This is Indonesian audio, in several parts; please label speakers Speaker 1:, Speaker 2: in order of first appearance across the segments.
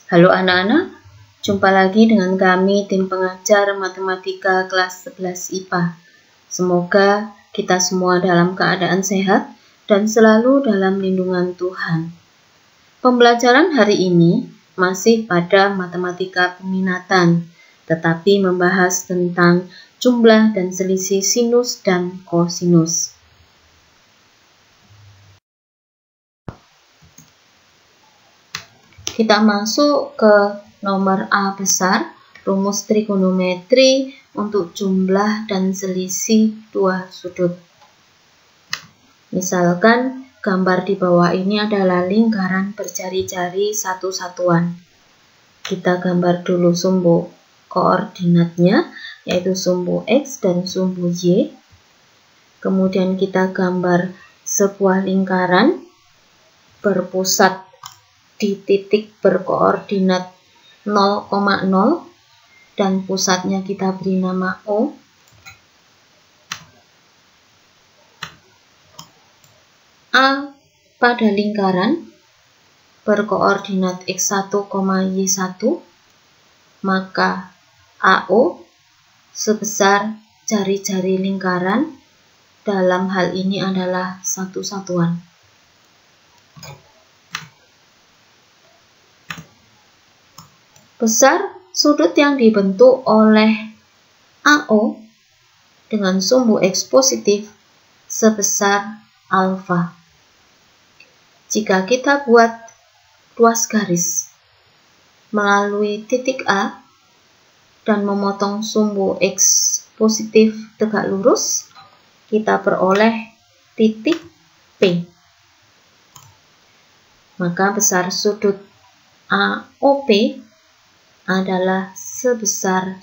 Speaker 1: Halo anak-anak, jumpa lagi dengan kami tim pengajar matematika kelas 11 IPA. Semoga kita semua dalam keadaan sehat dan selalu dalam lindungan Tuhan. Pembelajaran hari ini masih pada matematika peminatan, tetapi membahas tentang jumlah dan selisih sinus dan kosinus. Kita masuk ke nomor A besar, rumus trigonometri untuk jumlah dan selisih dua sudut. Misalkan gambar di bawah ini adalah lingkaran berjari-jari satu satuan. Kita gambar dulu sumbu koordinatnya, yaitu sumbu X dan sumbu Y. Kemudian kita gambar sebuah lingkaran berpusat di titik berkoordinat 0,0 dan pusatnya kita beri nama O. A pada lingkaran berkoordinat X1, Y1, maka AO sebesar jari-jari lingkaran, dalam hal ini adalah satu satuan. Besar sudut yang dibentuk oleh AO dengan sumbu X positif sebesar alfa. Jika kita buat ruas garis melalui titik A dan memotong sumbu X positif tegak lurus, kita peroleh titik P. Maka besar sudut AOP adalah sebesar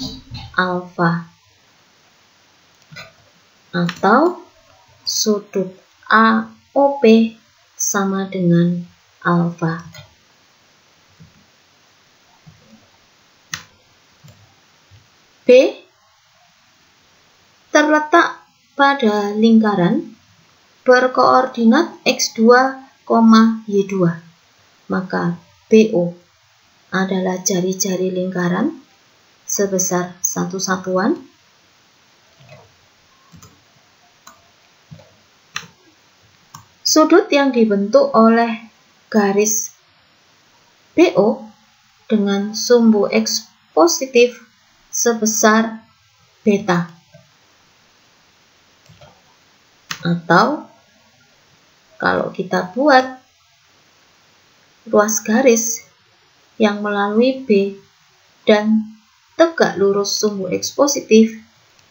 Speaker 1: alfa, atau sudut AOP sama dengan alfa. B terletak pada lingkaran berkoordinat X2, Y2, maka BO adalah jari-jari lingkaran sebesar satu satuan. Sudut yang dibentuk oleh garis BO dengan sumbu X positif sebesar beta, atau kalau kita buat ruas garis yang melalui B dan tegak lurus sumbu X positif,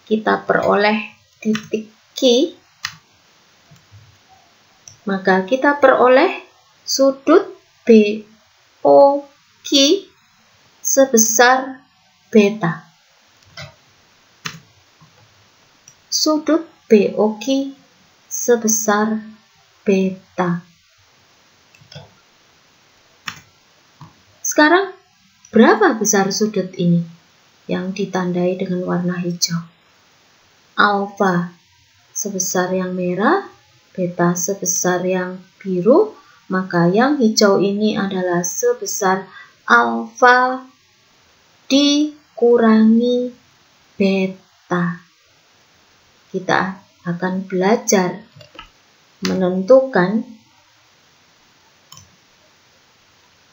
Speaker 1: kita peroleh titik Q, maka kita peroleh sudut BOQ sebesar beta. Sudut BOQ sebesar beta. Sekarang, berapa besar sudut ini yang ditandai dengan warna hijau? Alfa sebesar yang merah, beta sebesar yang biru, maka yang hijau ini adalah sebesar alfa dikurangi beta. Kita akan belajar menentukan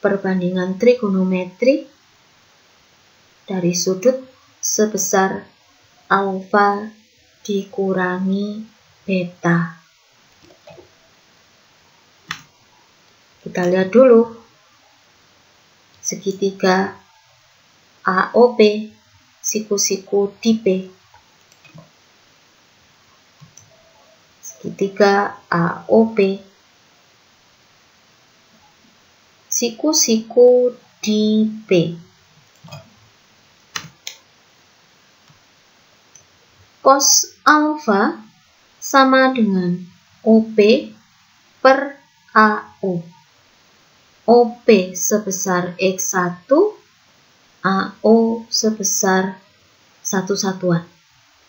Speaker 1: perbandingan trigonometri dari sudut sebesar alfa dikurangi beta. Kita lihat dulu segitiga AOP siku-siku di P. Segitiga AOP siku-siku di P. Cos alfa sama dengan OP per AO. OP sebesar X1, AO sebesar satu satuan,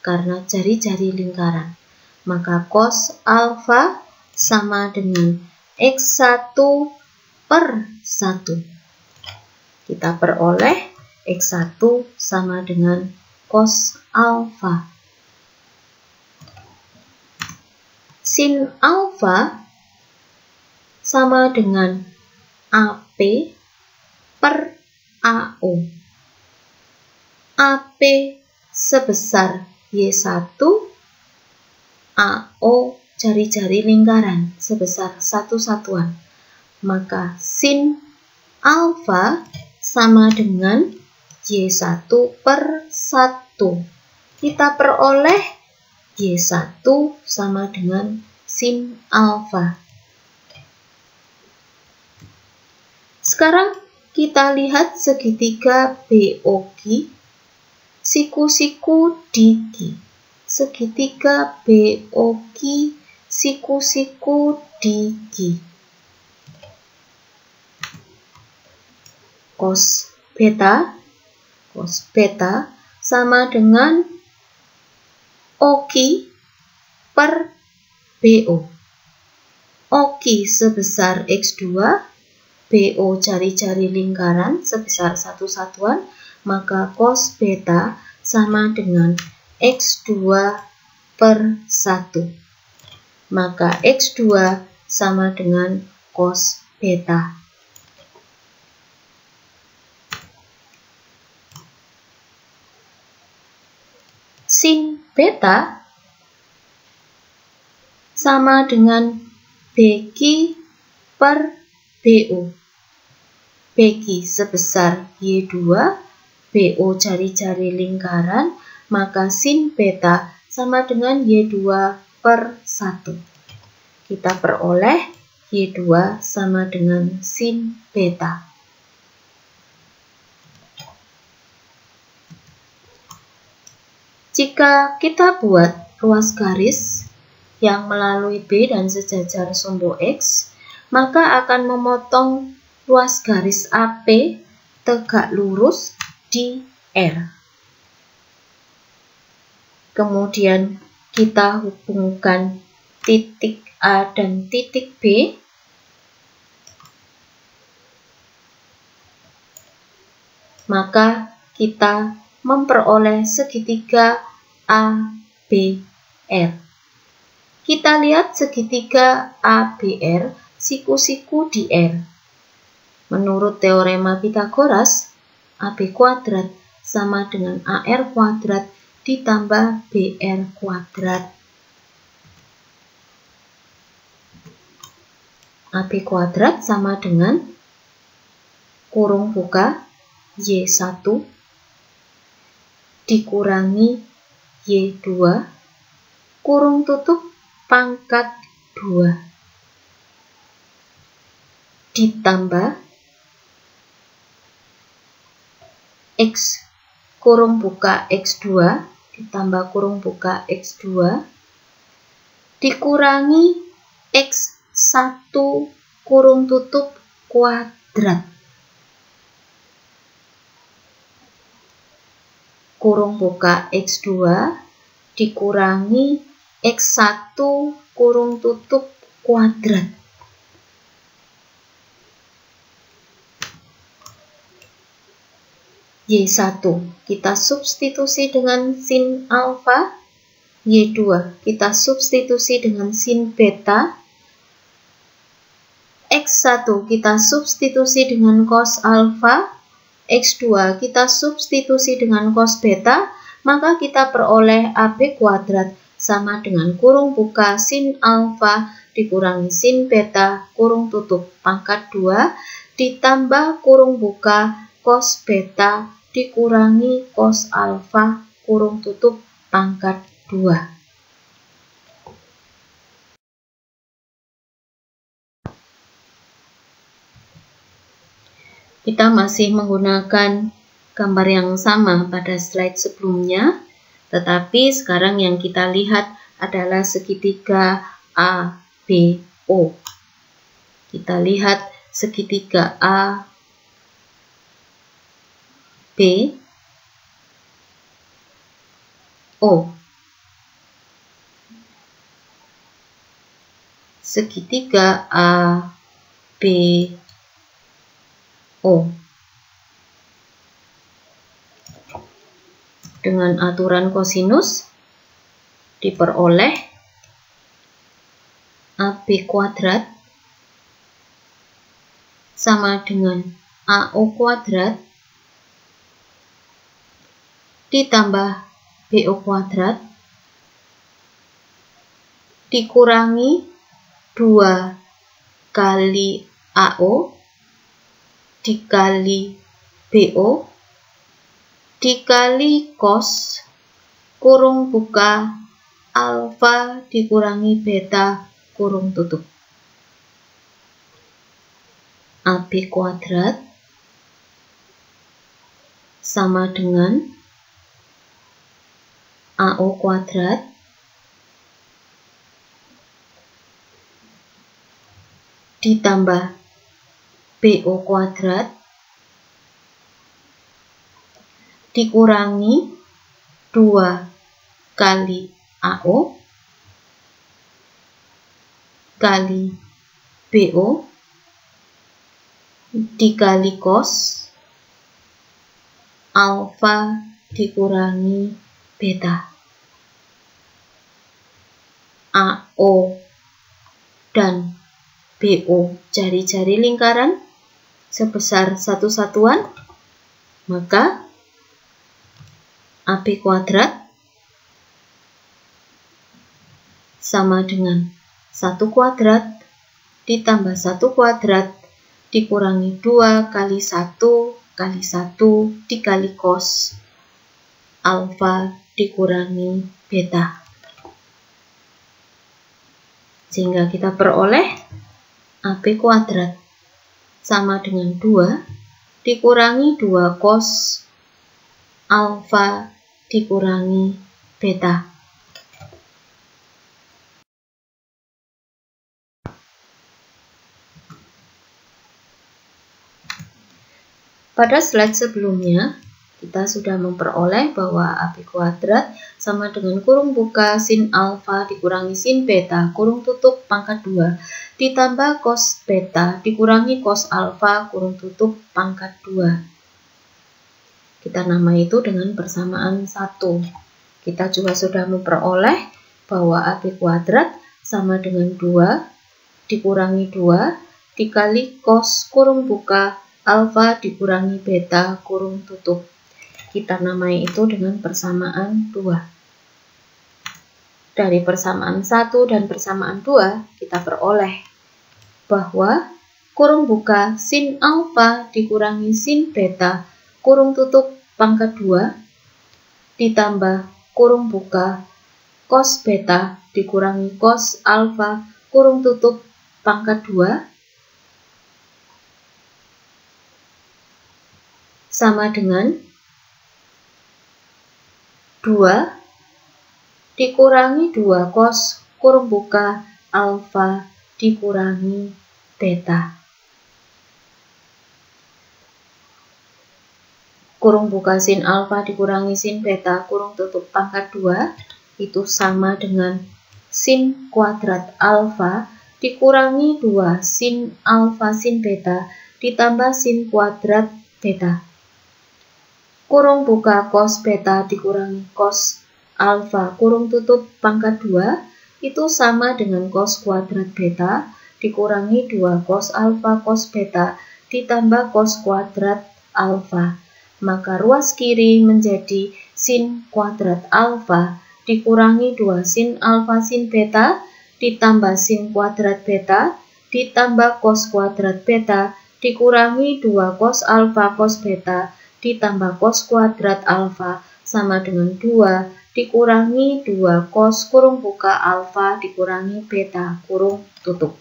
Speaker 1: karena jari-jari lingkaran. Maka cos alfa sama dengan X1 per 1. Kita peroleh X1 sama dengan cos alfa. Sin alfa sama dengan AP per AO. AP sebesar Y1, AO jari-jari lingkaran sebesar 1 satuan. Maka sin alfa sama dengan Y1 per 1. Kita peroleh Y1 sama dengan sin alfa. Sekarang kita lihat segitiga BOQ, siku-siku DQ. Segitiga BOQ, siku-siku DQ. Cos beta sama dengan OQ per BO. OQ sebesar X2, BO jari-jari lingkaran sebesar 1 satuan, maka cos beta sama dengan X2 per 1. Maka X2 sama dengan cos beta. Sin beta sama dengan BQ per BO. BQ sebesar Y2, BO jari-jari lingkaran, maka sin beta sama dengan Y2 per 1. Kita peroleh Y2 sama dengan sin beta. Jika kita buat ruas garis yang melalui B dan sejajar sumbu X, maka akan memotong ruas garis AP tegak lurus di R. Kemudian kita hubungkan titik A dan titik B. Maka kita memperoleh segitiga ABR. Kita lihat segitiga ABR, siku-siku di R. Menurut teorema Pythagoras, AB kuadrat sama dengan AR kuadrat ditambah BR kuadrat. AB kuadrat sama dengan kurung buka Y1 dikurangi Y2 kurung tutup pangkat 2 ditambah X kurung buka X2 ditambah kurung buka X2 dikurangi X1 kurung tutup kuadrat. Kurung buka X2 dikurangi X1 kurung tutup kuadrat. Y1 kita substitusi dengan sin alfa, Y2 kita substitusi dengan sin beta, X1 kita substitusi dengan cos alfa, X2 kita substitusi dengan cos beta, maka kita peroleh AB kuadrat sama dengan kurung buka sin alfa dikurangi sin beta kurung tutup pangkat 2 ditambah kurung buka cos beta dikurangi cos alfa kurung tutup pangkat 2. Kita masih menggunakan gambar yang sama pada slide sebelumnya, tetapi sekarang yang kita lihat adalah segitiga ABO. Kita lihat segitiga ABO. Segitiga ABO. Dengan aturan kosinus diperoleh AB kuadrat sama dengan AO kuadrat ditambah BO kuadrat dikurangi 2 kali AO dikali BO dikali cos kurung buka alfa dikurangi beta kurung tutup. AB kuadrat sama dengan AO kuadrat ditambah BO kuadrat dikurangi 2 kali AO kali BO dikali cos alfa dikurangi beta. AO dan BO jari-jari lingkaran sebesar satu satuan, maka AB kuadrat sama dengan 1 kuadrat ditambah 1 kuadrat dikurangi 2 kali 1 kali 1 dikali cos alfa dikurangi beta. Sehingga kita peroleh AB kuadrat sama dengan 2 dikurangi 2 cos alfa dikurangi beta. Pada slide sebelumnya, kita sudah memperoleh bahwa AB kuadrat sama dengan kurung buka sin alfa dikurangi sin beta kurung tutup pangkat 2 ditambah cos beta dikurangi cos alfa kurung tutup pangkat 2. Kita namai itu dengan persamaan 1. Kita juga sudah memperoleh bahwa AB kuadrat sama dengan 2 dikurangi 2 dikali cos kurung buka alfa dikurangi beta kurung tutup. Kita namai itu dengan persamaan 2. Dari persamaan 1 dan persamaan 2 kita peroleh bahwa kurung buka sin alfa dikurangi sin beta kurung tutup pangkat 2 ditambah kurung buka cos beta dikurangi cos alfa kurung tutup pangkat 2 sama dengan 2 dikurangi 2 cos kurung buka alfa dikurangi beta. Kurung buka sin alfa dikurangi sin beta kurung tutup pangkat 2 itu sama dengan sin kuadrat alfa dikurangi 2 sin alfa sin beta ditambah sin kuadrat beta. Kurung buka cos beta dikurangi cos alfa kurung tutup pangkat 2 itu sama dengan cos kuadrat beta dikurangi 2 cos alfa cos beta ditambah cos kuadrat alfa. Maka ruas kiri menjadi sin kuadrat alfa dikurangi 2 sin alfa sin beta ditambah sin kuadrat beta ditambah cos kuadrat beta dikurangi 2 cos alfa cos beta ditambah cos kuadrat alfa sama dengan 2 dikurangi 2 cos kurung buka alfa dikurangi beta kurung tutup.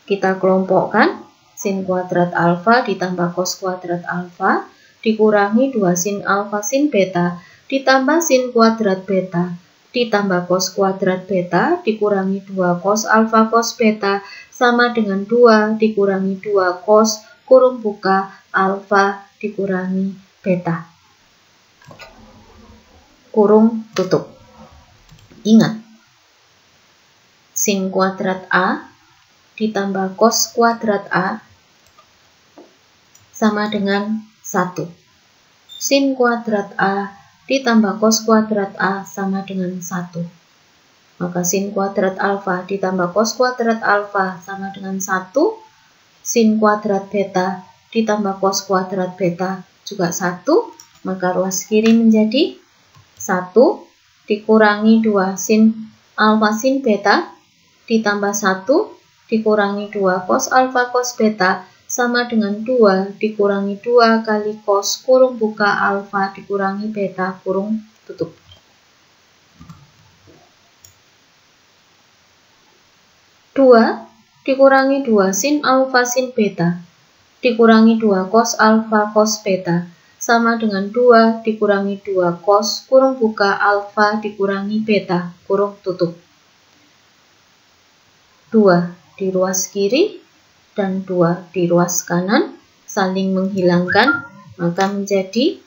Speaker 1: Kita kelompokkan sin kuadrat alfa ditambah cos kuadrat alfa dikurangi 2 sin alfa sin beta ditambah sin kuadrat beta ditambah cos kuadrat beta dikurangi 2 cos alfa cos beta sama dengan 2 dikurangi 2 cos kurung buka alfa dikurangi beta kurung tutup. Ingat, sin kuadrat A ditambah cos kuadrat A sama dengan 1. sin kuadrat A ditambah cos kuadrat A sama dengan 1. Maka sin kuadrat alfa ditambah cos kuadrat alfa sama dengan 1. Sin kuadrat beta ditambah cos kuadrat beta juga 1. Maka ruas kiri menjadi 1 dikurangi 2 sin alfa sin beta ditambah 1 dikurangi 2 cos alfa cos beta sama dengan 2 dikurangi 2 kali cos kurung buka alfa dikurangi beta kurung tutup. 2 dikurangi 2 sin alfa sin beta dikurangi 2 cos alfa cos beta sama dengan 2 dikurangi 2 cos kurung buka alfa dikurangi beta kurung tutup. 2 di ruas kiri dan 2 di ruas kanan saling menghilangkan, maka menjadi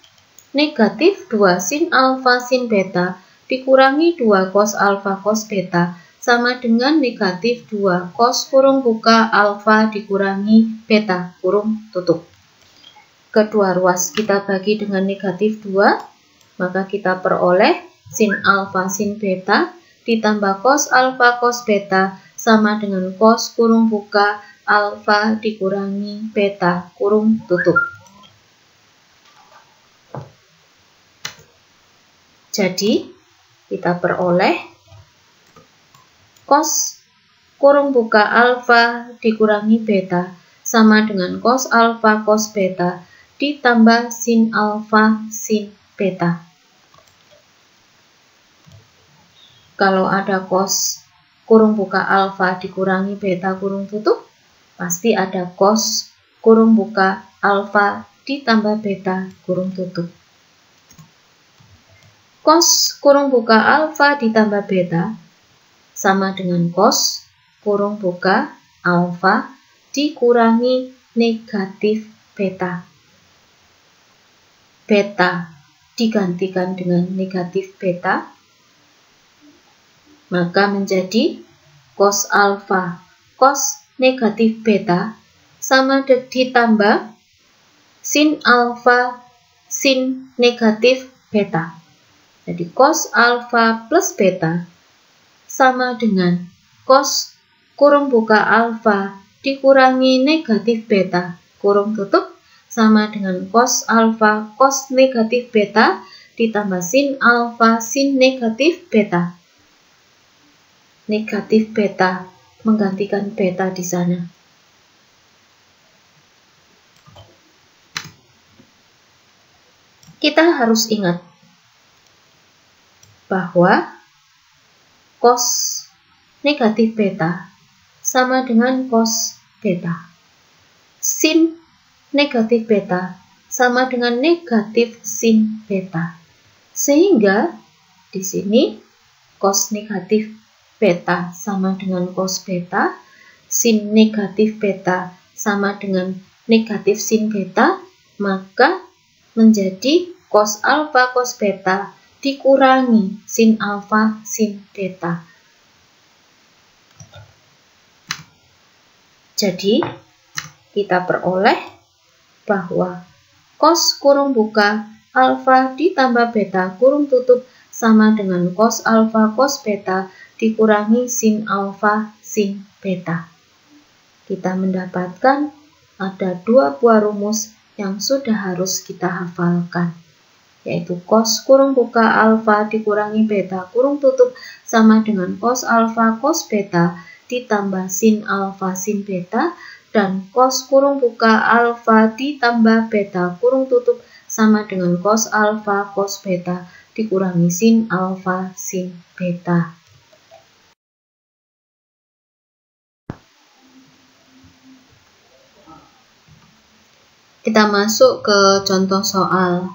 Speaker 1: negatif 2 sin alfa sin beta dikurangi 2 cos alfa cos beta sama dengan negatif 2 cos kurung buka alfa dikurangi beta kurung tutup. Kedua ruas kita bagi dengan negatif 2, maka kita peroleh sin alfa sin beta ditambah cos alfa cos beta sama dengan cos kurung buka alfa dikurangi beta kurung tutup. Jadi kita peroleh cos kurung buka alfa dikurangi beta sama dengan cos alfa cos beta ditambah sin alfa sin beta. Kalau ada cos kurung buka alfa dikurangi beta kurung tutup, pasti ada cos kurung buka alfa ditambah beta kurung tutup. Cos kurung buka alfa ditambah beta sama dengan cos kurung buka alfa dikurangi negatif beta. Beta digantikan dengan negatif beta, maka menjadi cos alfa cos negatif beta sama ditambah sin alfa sin negatif beta. Jadi cos alfa plus beta sama dengan cos kurung buka alfa dikurangi negatif beta kurung tutup sama dengan cos alfa cos negatif beta ditambah sin alfa sin negatif beta. Negatif beta menggantikan beta di sana. Kita harus ingat bahwa cos negatif beta sama dengan cos beta. Sin negatif beta sama dengan negatif sin beta. Sehingga di sini cos negatif beta sama dengan cos beta, sin negatif beta sama dengan negatif sin beta, maka menjadi cos alfa cos beta dikurangi sin alfa sin beta. Jadi kita peroleh bahwa cos kurung buka alfa ditambah beta kurung tutup sama dengan cos alfa cos beta dikurangi sin alfa sin beta. Kita mendapatkan ada dua buah rumus yang sudah harus kita hafalkan, yaitu cos kurung buka alfa dikurangi beta kurung tutup sama dengan cos alfa cos beta ditambah sin alfa sin beta, dan cos kurung buka alfa ditambah beta kurung tutup sama dengan cos alfa cos beta dikurangi sin alfa sin beta. Kita masuk ke contoh soal.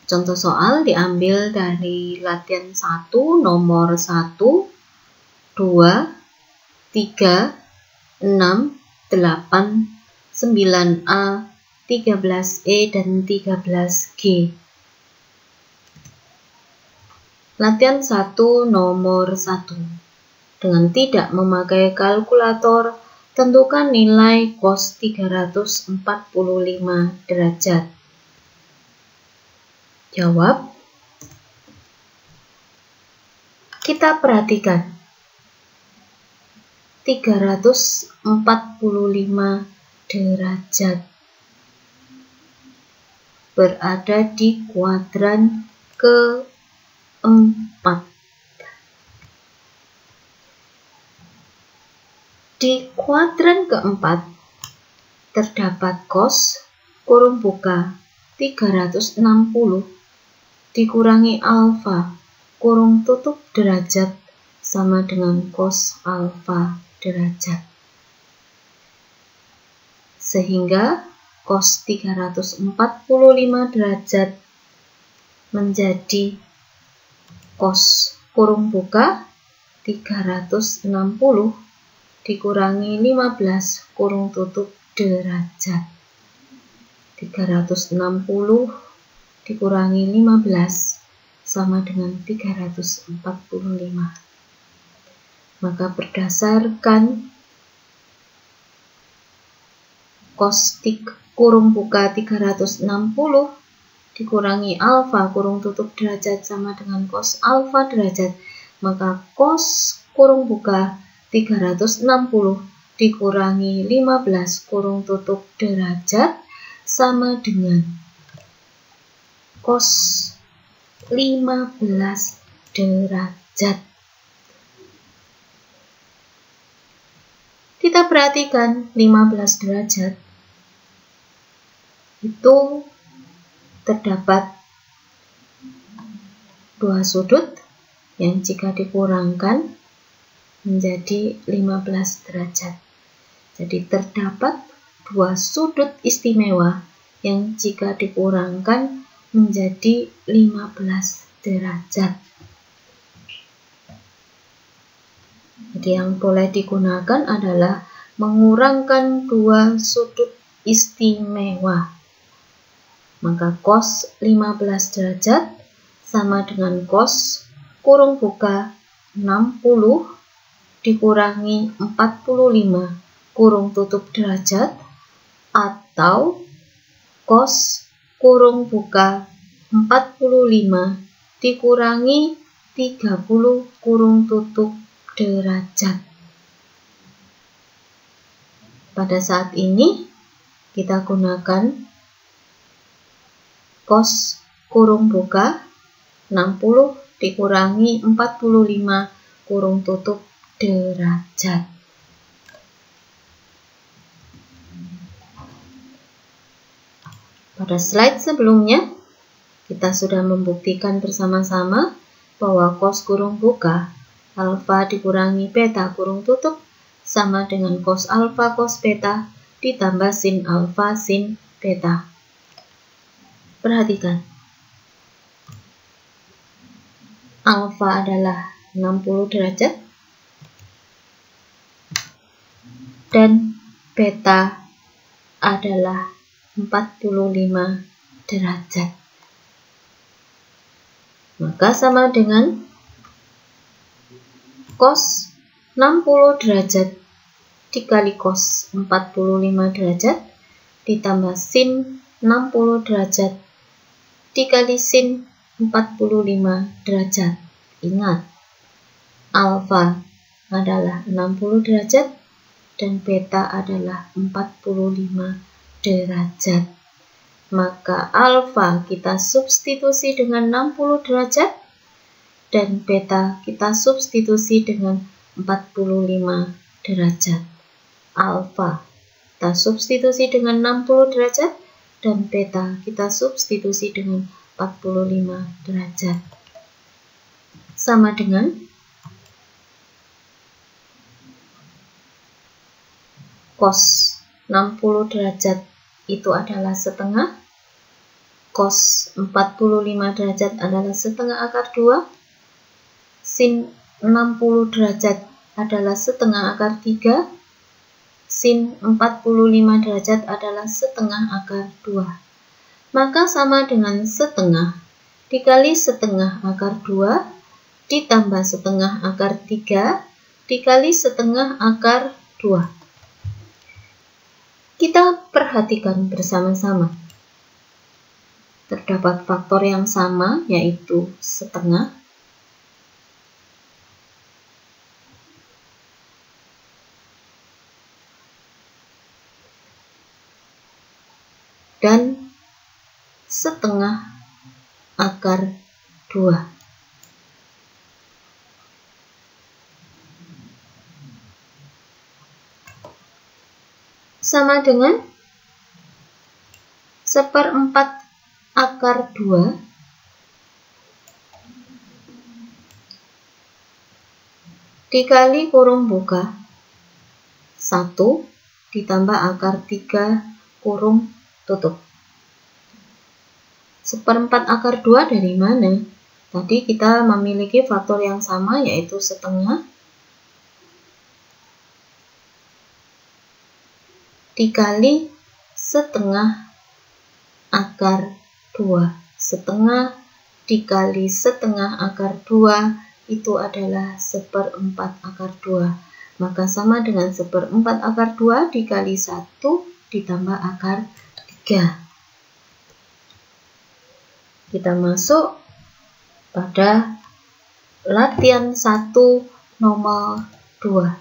Speaker 1: Contoh soal diambil dari latihan 1 nomor 1, 2, 3, 6, 8, 9A, 13E, dan 13G. Latihan 1 nomor 1. Dengan tidak memakai kalkulator, tentukan nilai cos 345 derajat. Jawab. Kita perhatikan 345 derajat berada di kuadran keempat. Di kuadran keempat terdapat cos kurung buka 360 dikurangi alfa kurung tutup derajat sama dengan cos alfa derajat. Sehingga cos 345 derajat menjadi cos kurung buka 360 dikurangi 15 kurung tutup derajat. 360 dikurangi 15 sama dengan 345. Maka berdasarkan cos kurung buka 360 dikurangi alfa kurung tutup derajat sama dengan cos alfa derajat, maka cos kurung buka 360 dikurangi 15 kurung tutup derajat sama dengan cos 15 derajat. Kita perhatikan 15 derajat itu terdapat dua sudut yang jika dikurangkan menjadi 15 derajat. Jadi terdapat dua sudut istimewa yang jika dikurangkan menjadi 15 derajat. Jadi yang boleh digunakan adalah mengurangkan dua sudut istimewa. Maka cos 15 derajat sama dengan cos kurung buka 60 dikurangi 45 kurung tutup derajat, atau cos kurung buka 45 dikurangi 30 kurung tutup derajat. Pada saat ini kita gunakan cos kurung buka 60 dikurangi 45 kurung tutup derajat. Pada slide sebelumnya kita sudah membuktikan bersama-sama bahwa cos kurung buka alfa dikurangi beta kurung tutup sama dengan cos alfa cos beta ditambah sin alfa sin beta. Perhatikan, alfa adalah 60 derajat dan beta adalah 45 derajat. Maka sama dengan cos 60 derajat dikali cos 45 derajat ditambah sin 60 derajat dikali sin 45 derajat. Ingat, alfa adalah 60 derajat dan beta adalah 45 derajat. Maka alfa kita substitusi dengan 60 derajat dan beta kita substitusi dengan 45 derajat. Alfa kita substitusi dengan 60 derajat dan beta kita substitusi dengan 45 derajat. Sama dengan cos 60 derajat itu adalah setengah, cos 45 derajat adalah setengah akar 2, sin 60 derajat adalah setengah akar 3, sin 45 derajat adalah setengah akar 2. Maka sama dengan setengah dikali setengah akar 2 ditambah setengah akar 3 dikali setengah akar 2. Kita perhatikan bersama-sama. terdapat faktor yang sama, yaitu setengah. Dan setengah akar 2. Sama dengan 1/4 akar 2 dikali kurung buka 1 ditambah akar 3 kurung tutup. 1/4 akar 2 dari mana? Tadi kita memiliki faktor yang sama, yaitu setengah dikali setengah akar 2. Setengah dikali setengah akar 2 itu adalah 1/4 akar 2. Maka sama dengan 1/4 akar 2 dikali 1 ditambah akar 3. Kita masuk pada latihan 1 nomor 2.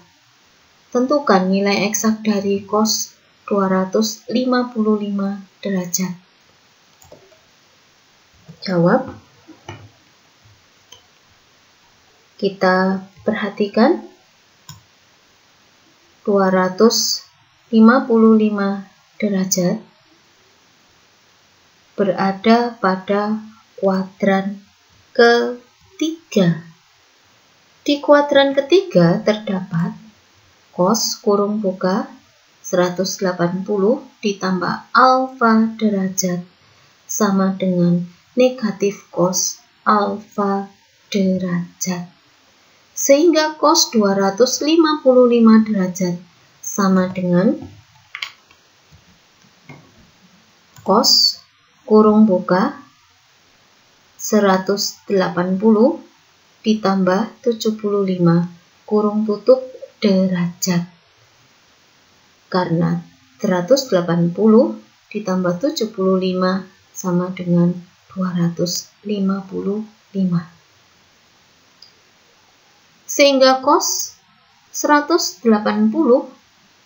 Speaker 1: Tentukan nilai eksak dari cos 255 derajat. Jawab. Kita perhatikan 255 derajat berada pada kuadran ketiga. Di kuadran ketiga terdapat cos kurung buka 180 ditambah alfa derajat sama dengan negatif cos alfa derajat. Sehingga cos 255 derajat sama dengan cos kurung buka 180 ditambah 75 kurung tutup derajat. Karena 180 ditambah 75 sama dengan 255. Sehingga cos 180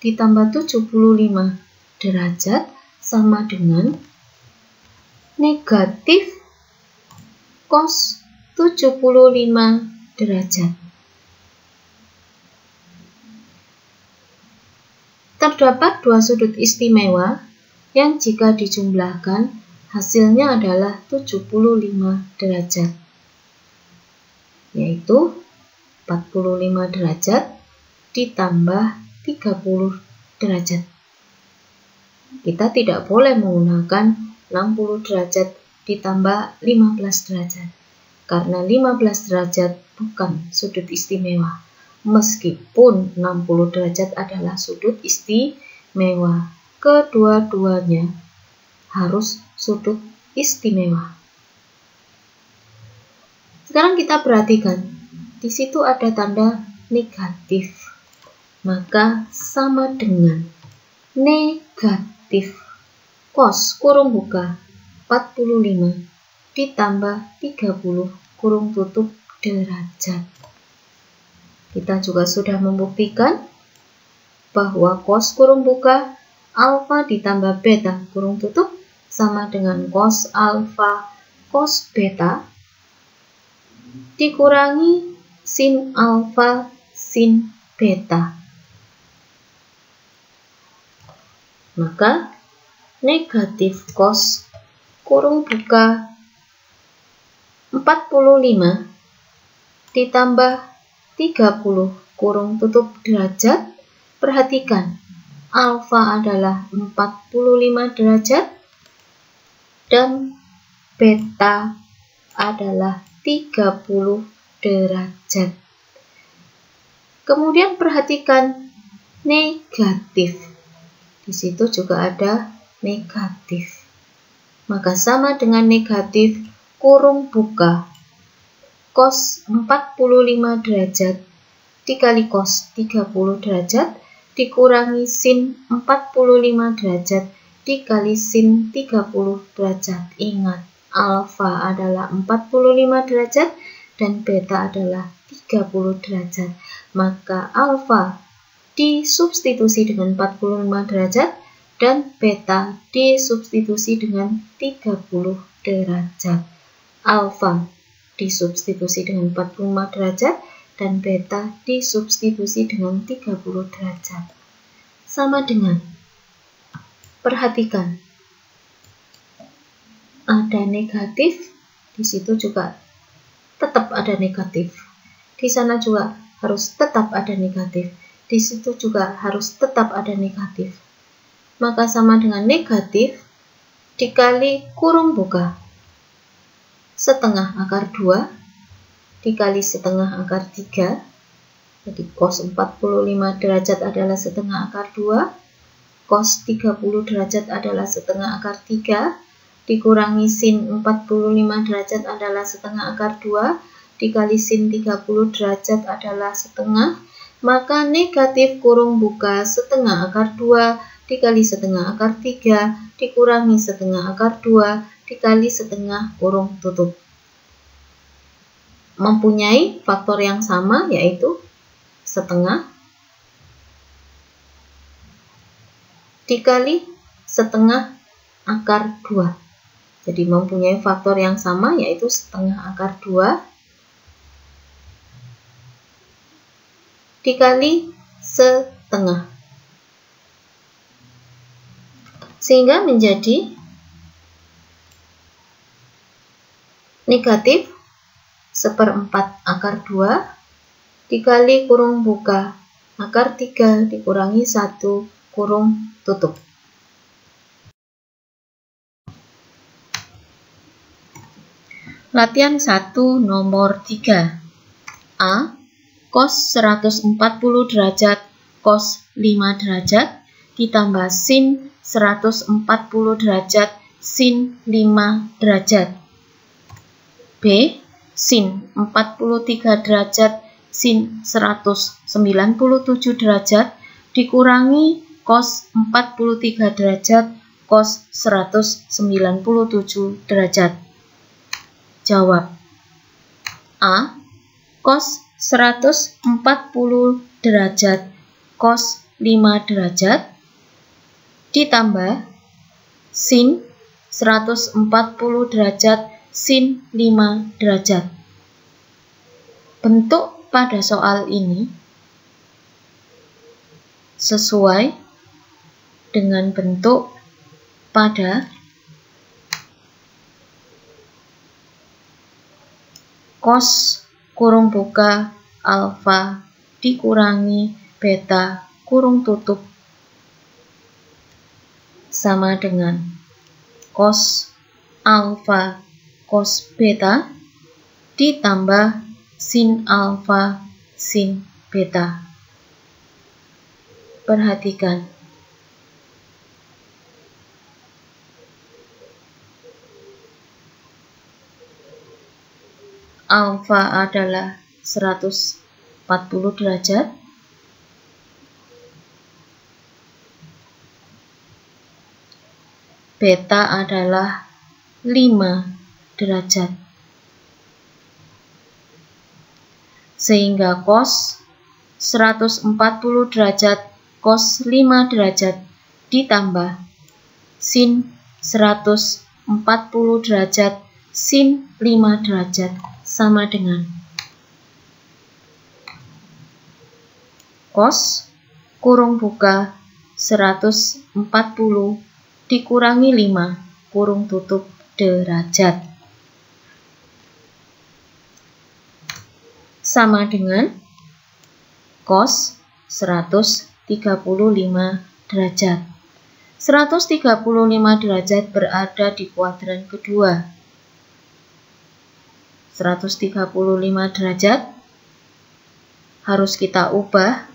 Speaker 1: ditambah 75 derajat sama dengan negatif cos 75 derajat. Terdapat dua sudut istimewa yang jika dijumlahkan hasilnya adalah 75 derajat, yaitu 45 derajat ditambah 30 derajat. Kita tidak boleh menggunakan 60 derajat ditambah 15 derajat, karena 15 derajat bukan sudut istimewa, meskipun 60 derajat adalah sudut istimewa. Kedua-duanya harus sudut istimewa. Sekarang kita perhatikan, di situ ada tanda negatif, maka sama dengan negatif cos kurung buka 45 ditambah 30 kurung tutup derajat. Kita juga sudah membuktikan bahwa cos kurung buka alfa ditambah beta kurung tutup sama dengan cos alfa cos beta dikurangi sin alfa sin beta. Maka negatif cos kurung buka 45 ditambah 30 kurung tutup derajat. Perhatikan, alfa adalah 45 derajat dan beta adalah 30 derajat. Kemudian perhatikan negatif. Di situ juga ada negatif. Maka sama dengan negatif kurung buka cos 45 derajat dikali cos 30 derajat dikurangi sin 45 derajat dikali sin 30 derajat. Ingat, alfa adalah 45 derajat dan beta adalah 30 derajat. Maka alfa disubstitusi dengan 45 derajat dan beta disubstitusi dengan 30 derajat. Alfa disubstitusi dengan 45 derajat dan beta disubstitusi dengan 30 derajat. Sama dengan, perhatikan, ada negatif, di situ juga tetap ada negatif. Di sana juga harus tetap ada negatif. Di situ juga harus tetap ada negatif. Maka sama dengan negatif dikali kurung buka. Setengah akar 2 dikali setengah akar 3. Jadi cos 45 derajat adalah setengah akar 2. Cos 30 derajat adalah setengah akar 3. Dikurangi sin 45 derajat adalah setengah akar 2. Dikali sin 30 derajat adalah setengah. Maka negatif kurung buka setengah akar 2 dikali setengah akar 3 dikurangi setengah akar 2 dikali setengah kurung tutup. Mempunyai faktor yang sama, yaitu setengah dikali setengah akar 2. Jadi mempunyai faktor yang sama, yaitu setengah akar 2 dikali setengah. Sehingga menjadi negatif 1/4 akar 2 dikali kurung buka akar 3 dikurangi 1 kurung tutup. Latihan 1 nomor 3. A. Cos 140 derajat cos 5 derajat ditambah sin 140 derajat sin 5 derajat. B. Sin 43 derajat sin 197 derajat dikurangi cos 43 derajat cos 197 derajat. Jawab. A. Cos 140 derajat cos 5 derajat ditambah sin 140 derajat sin 5 derajat. Bentuk pada soal ini sesuai dengan bentuk pada cos kurung buka alfa dikurangi beta kurung tutup sama dengan cos alfa cos beta ditambah sin alfa sin beta. Perhatikan. Alfa adalah 140 derajat. Beta adalah 5 derajat. Sehingga cos 140 derajat cos 5 derajat ditambah sin 140 derajat sin 5 derajat sama dengan cos kurung buka 140 dikurangi 5 kurung tutup derajat sama dengan cos 135 derajat. 135 derajat berada di kuadran kedua. 135 derajat harus kita ubah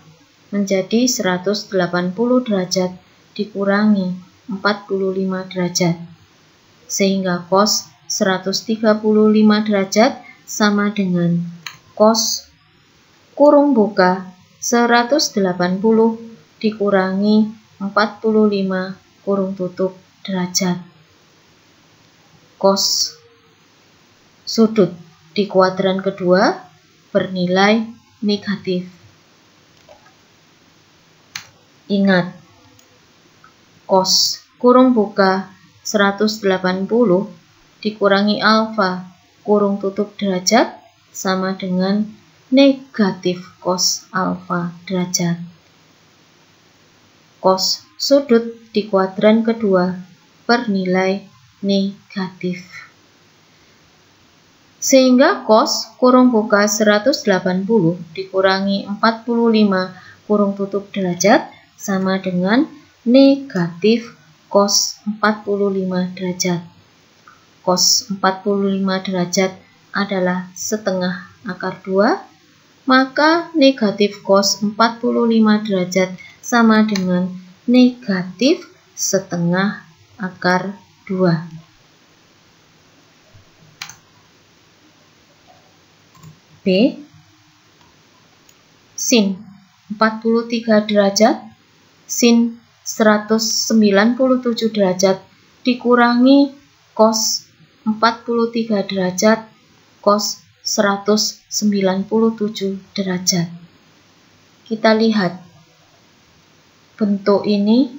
Speaker 1: menjadi 180 derajat dikurangi 45 derajat. Sehingga cos 135 derajat sama dengan cos kurung buka 180 dikurangi 45 kurung tutup derajat. Cos sudut di kuadran kedua bernilai negatif. Ingat, cos kurung buka 180 dikurangi alfa kurung tutup derajat sama dengan negatif cos alfa derajat. Cos sudut di kuadran kedua bernilai negatif. Sehingga cos kurung buka 180 dikurangi 45 kurung tutup derajat sama dengan negatif cos 45 derajat. Cos 45 derajat adalah setengah akar 2, maka negatif cos 45 derajat sama dengan negatif setengah akar 2. B. Sin 43 derajat sin 197 derajat dikurangi cos 43 derajat cos 197 derajat. Kita lihat bentuk ini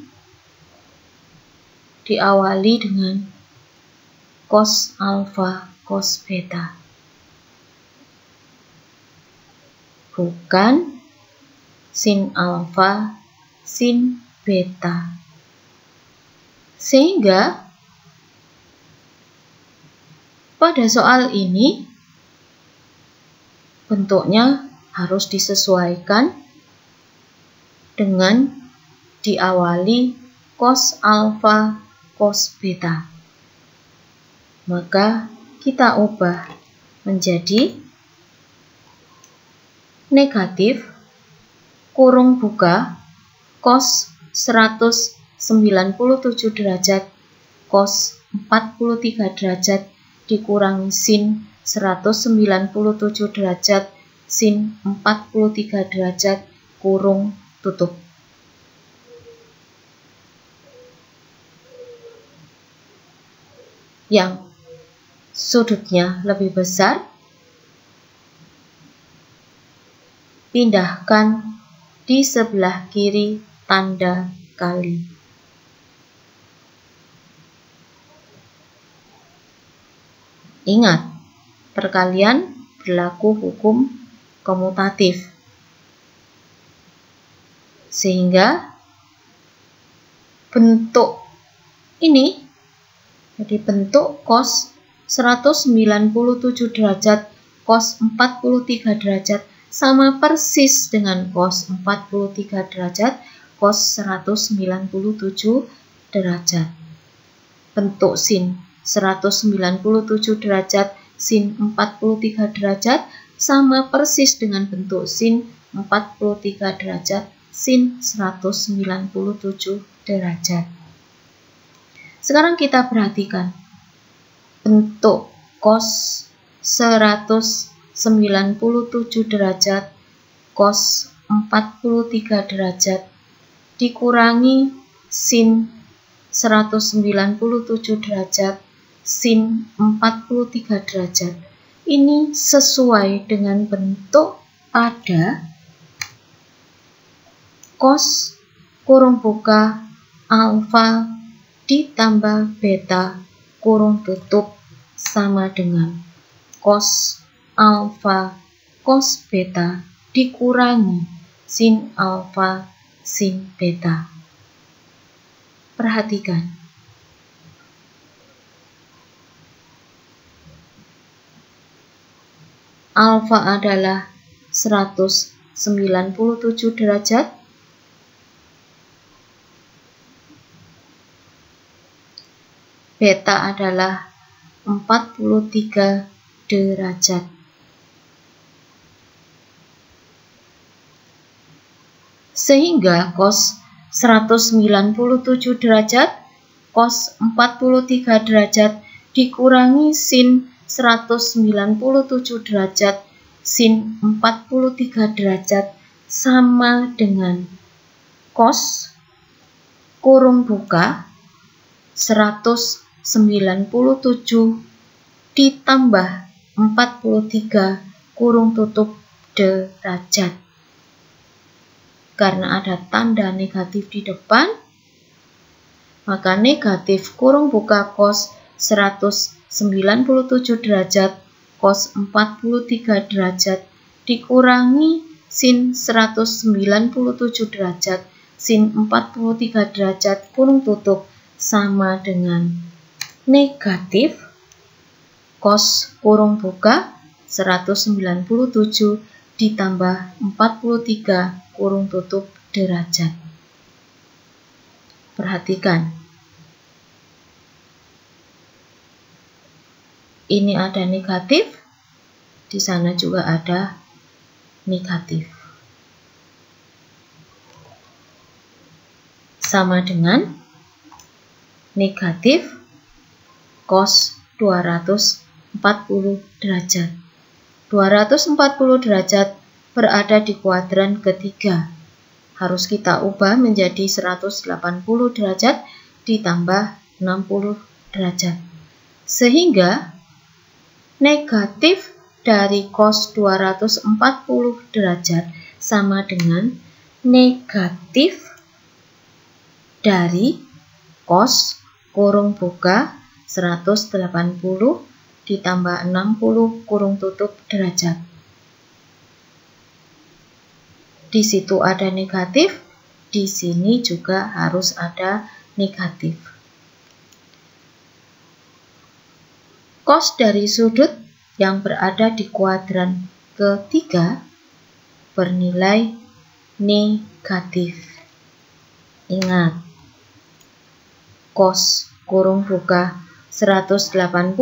Speaker 1: diawali dengan cos alfa cos beta, bukan sin alfa sin beta. Sehingga pada soal ini bentuknya harus disesuaikan dengan diawali cos alfa cos beta. Maka kita ubah menjadi negatif kurung buka cos 197 derajat cos 43 derajat dikurangi sin 197 derajat sin 43 derajat kurung tutup. Yang sudutnya lebih besar, pindahkan di sebelah kiri tanda kali. Ingat, perkalian berlaku hukum komutatif. Sehingga bentuk ini, jadi bentuk cos 197 derajat cos 43 derajat sama persis dengan cos 43 derajat cos 197 derajat. Bentuk sin 197 derajat sin 43 derajat sama persis dengan bentuk sin 43 derajat sin 197 derajat. Sekarang kita perhatikan bentuk cos 197 derajat cos 43 derajat dikurangi sin 197 derajat sin 43 derajat. Ini sesuai dengan bentuk pada cos kurung buka alfa ditambah beta kurung tutup sama dengan cos alfa cos beta dikurangi sin alfa sin beta. Perhatikan. Alfa adalah 197 derajat, beta adalah 43 derajat. Sehingga cos 197 derajat cos 43 derajat dikurangi sin 197 derajat sin 43 derajat sama dengan cos kurung buka 197 ditambah 43 kurung tutup derajat. Karena ada tanda negatif di depan, maka negatif kurung buka cos 197 derajat cos 43 derajat dikurangi sin 197 derajat sin 43 derajat kurung tutup sama dengan negatif cos kurung buka 197 ditambah 43 kurung tutup derajat. Perhatikan. Ini ada negatif, di sana juga ada negatif. Sama dengan negatif cos 240 derajat. 240 derajat berada di kuadran ketiga. Harus kita ubah menjadi 180 derajat ditambah 60 derajat. Sehingga negatif dari cos 240 derajat sama dengan negatif dari cos kurung buka 180 ditambah 60 kurung tutup derajat. Di situ ada negatif, di sini juga harus ada negatif. Cos dari sudut yang berada di kuadran ketiga bernilai negatif. Ingat, cos kurung buka 180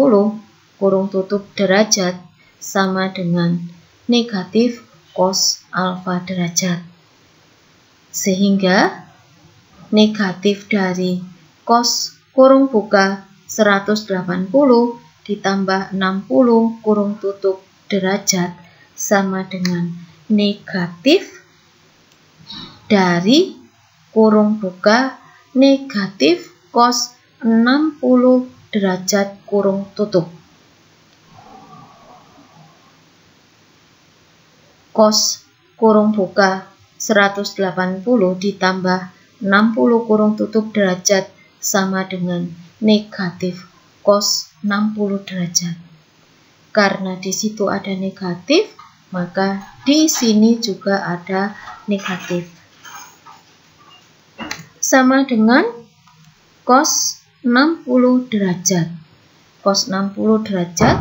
Speaker 1: kurung tutup derajat sama dengan negatif cos alfa derajat. Sehingga negatif dari cos kurung buka 180 ditambah 60 kurung tutup derajat sama dengan negatif dari kurung buka negatif cos 60 derajat kurung tutup. Cos kurung buka 180 ditambah 60 kurung tutup derajat sama dengan negatif cos 60 derajat. Karena di situ ada negatif, maka di sini juga ada negatif. Sama dengan cos 60 derajat. Cos 60 derajat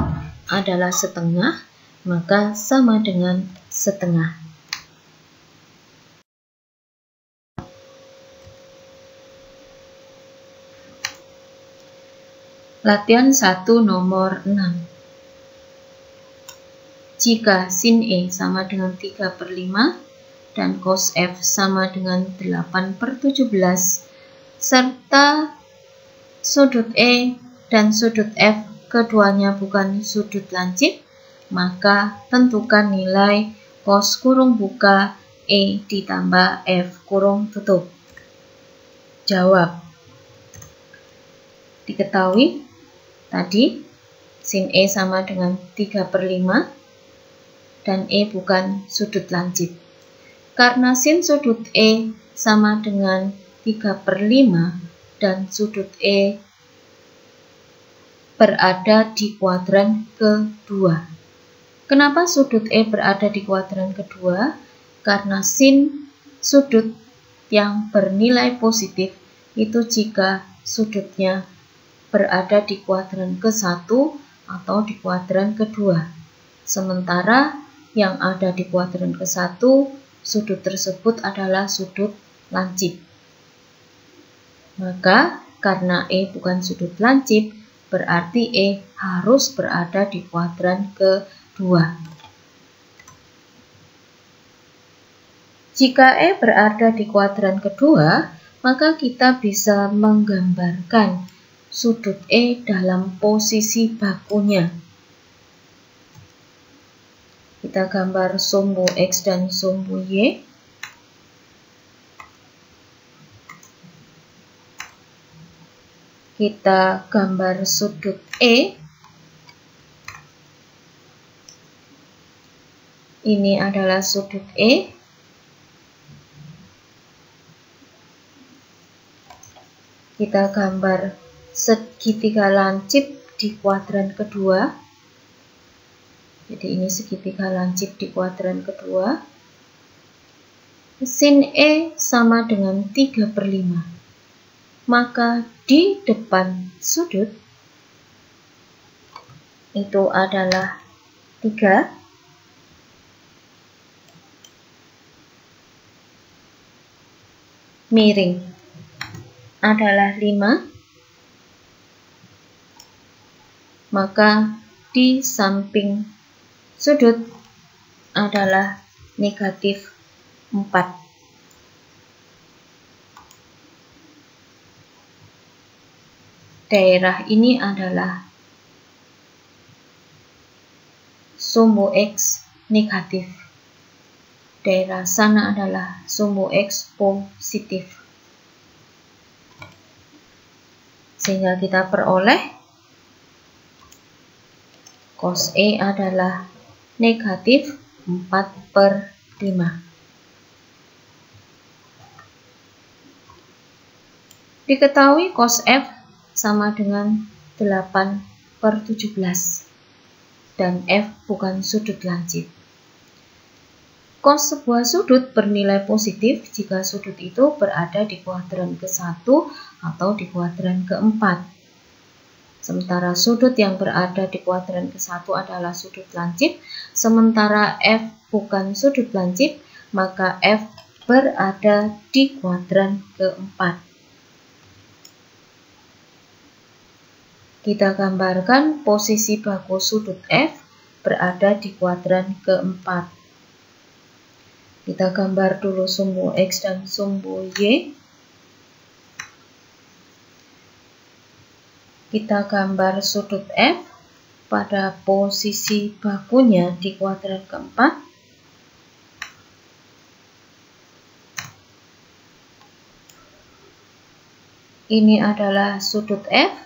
Speaker 1: adalah setengah, maka sama dengan setengah. Latihan 1 nomor 6. Jika sin E sama dengan 3/5 dan cos F sama dengan 8/17 serta sudut E dan sudut F keduanya bukan sudut lancip, maka tentukan nilai cos kurung buka E ditambah F kurung tutup. Jawab. Diketahui tadi sin E sama dengan 3/5 dan E bukan sudut lancip. Karena sin sudut E sama dengan 3/5 dan sudut E berada di kuadran kedua. Kenapa sudut E berada di kuadran kedua? Karena sin sudut yang bernilai positif itu jika sudutnya berada di kuadran ke-1 atau di kuadran kedua. Sementara yang ada di kuadran ke-1, sudut tersebut adalah sudut lancip. Maka karena E bukan sudut lancip, berarti E harus berada di kuadran kedua. Jika E berada di kuadran kedua, maka kita bisa menggambarkan sudut E dalam posisi bakunya. Kita gambar sumbu X dan sumbu Y. Kita gambar sudut E Ini adalah sudut E. Kita gambar segitiga lancip di kuadran kedua. Jadi ini segitiga lancip di kuadran kedua. Sin E sama dengan 3/5. Maka di depan sudut itu adalah 3. Miring adalah 5. Maka di samping sudut adalah negatif 4. Daerah ini adalah sumbu X negatif. Daerah sana adalah sumbu X positif. Sehingga kita peroleh cos E adalah negatif 4/5. Diketahui cos F sama dengan 8/17 dan F bukan sudut lancip. Cos sebuah sudut bernilai positif jika sudut itu berada di kuadran ke-1 atau di kuadran ke-4. Sementara sudut yang berada di kuadran ke-1 adalah sudut lancip, sementara F bukan sudut lancip, maka F berada di kuadran ke-4. Kita gambarkan posisi baku sudut F berada di kuadran ke-4. Kita gambar dulu sumbu X dan sumbu Y. Kita gambar sudut F pada posisi bakunya di kuadran ke-4. Ini adalah sudut F.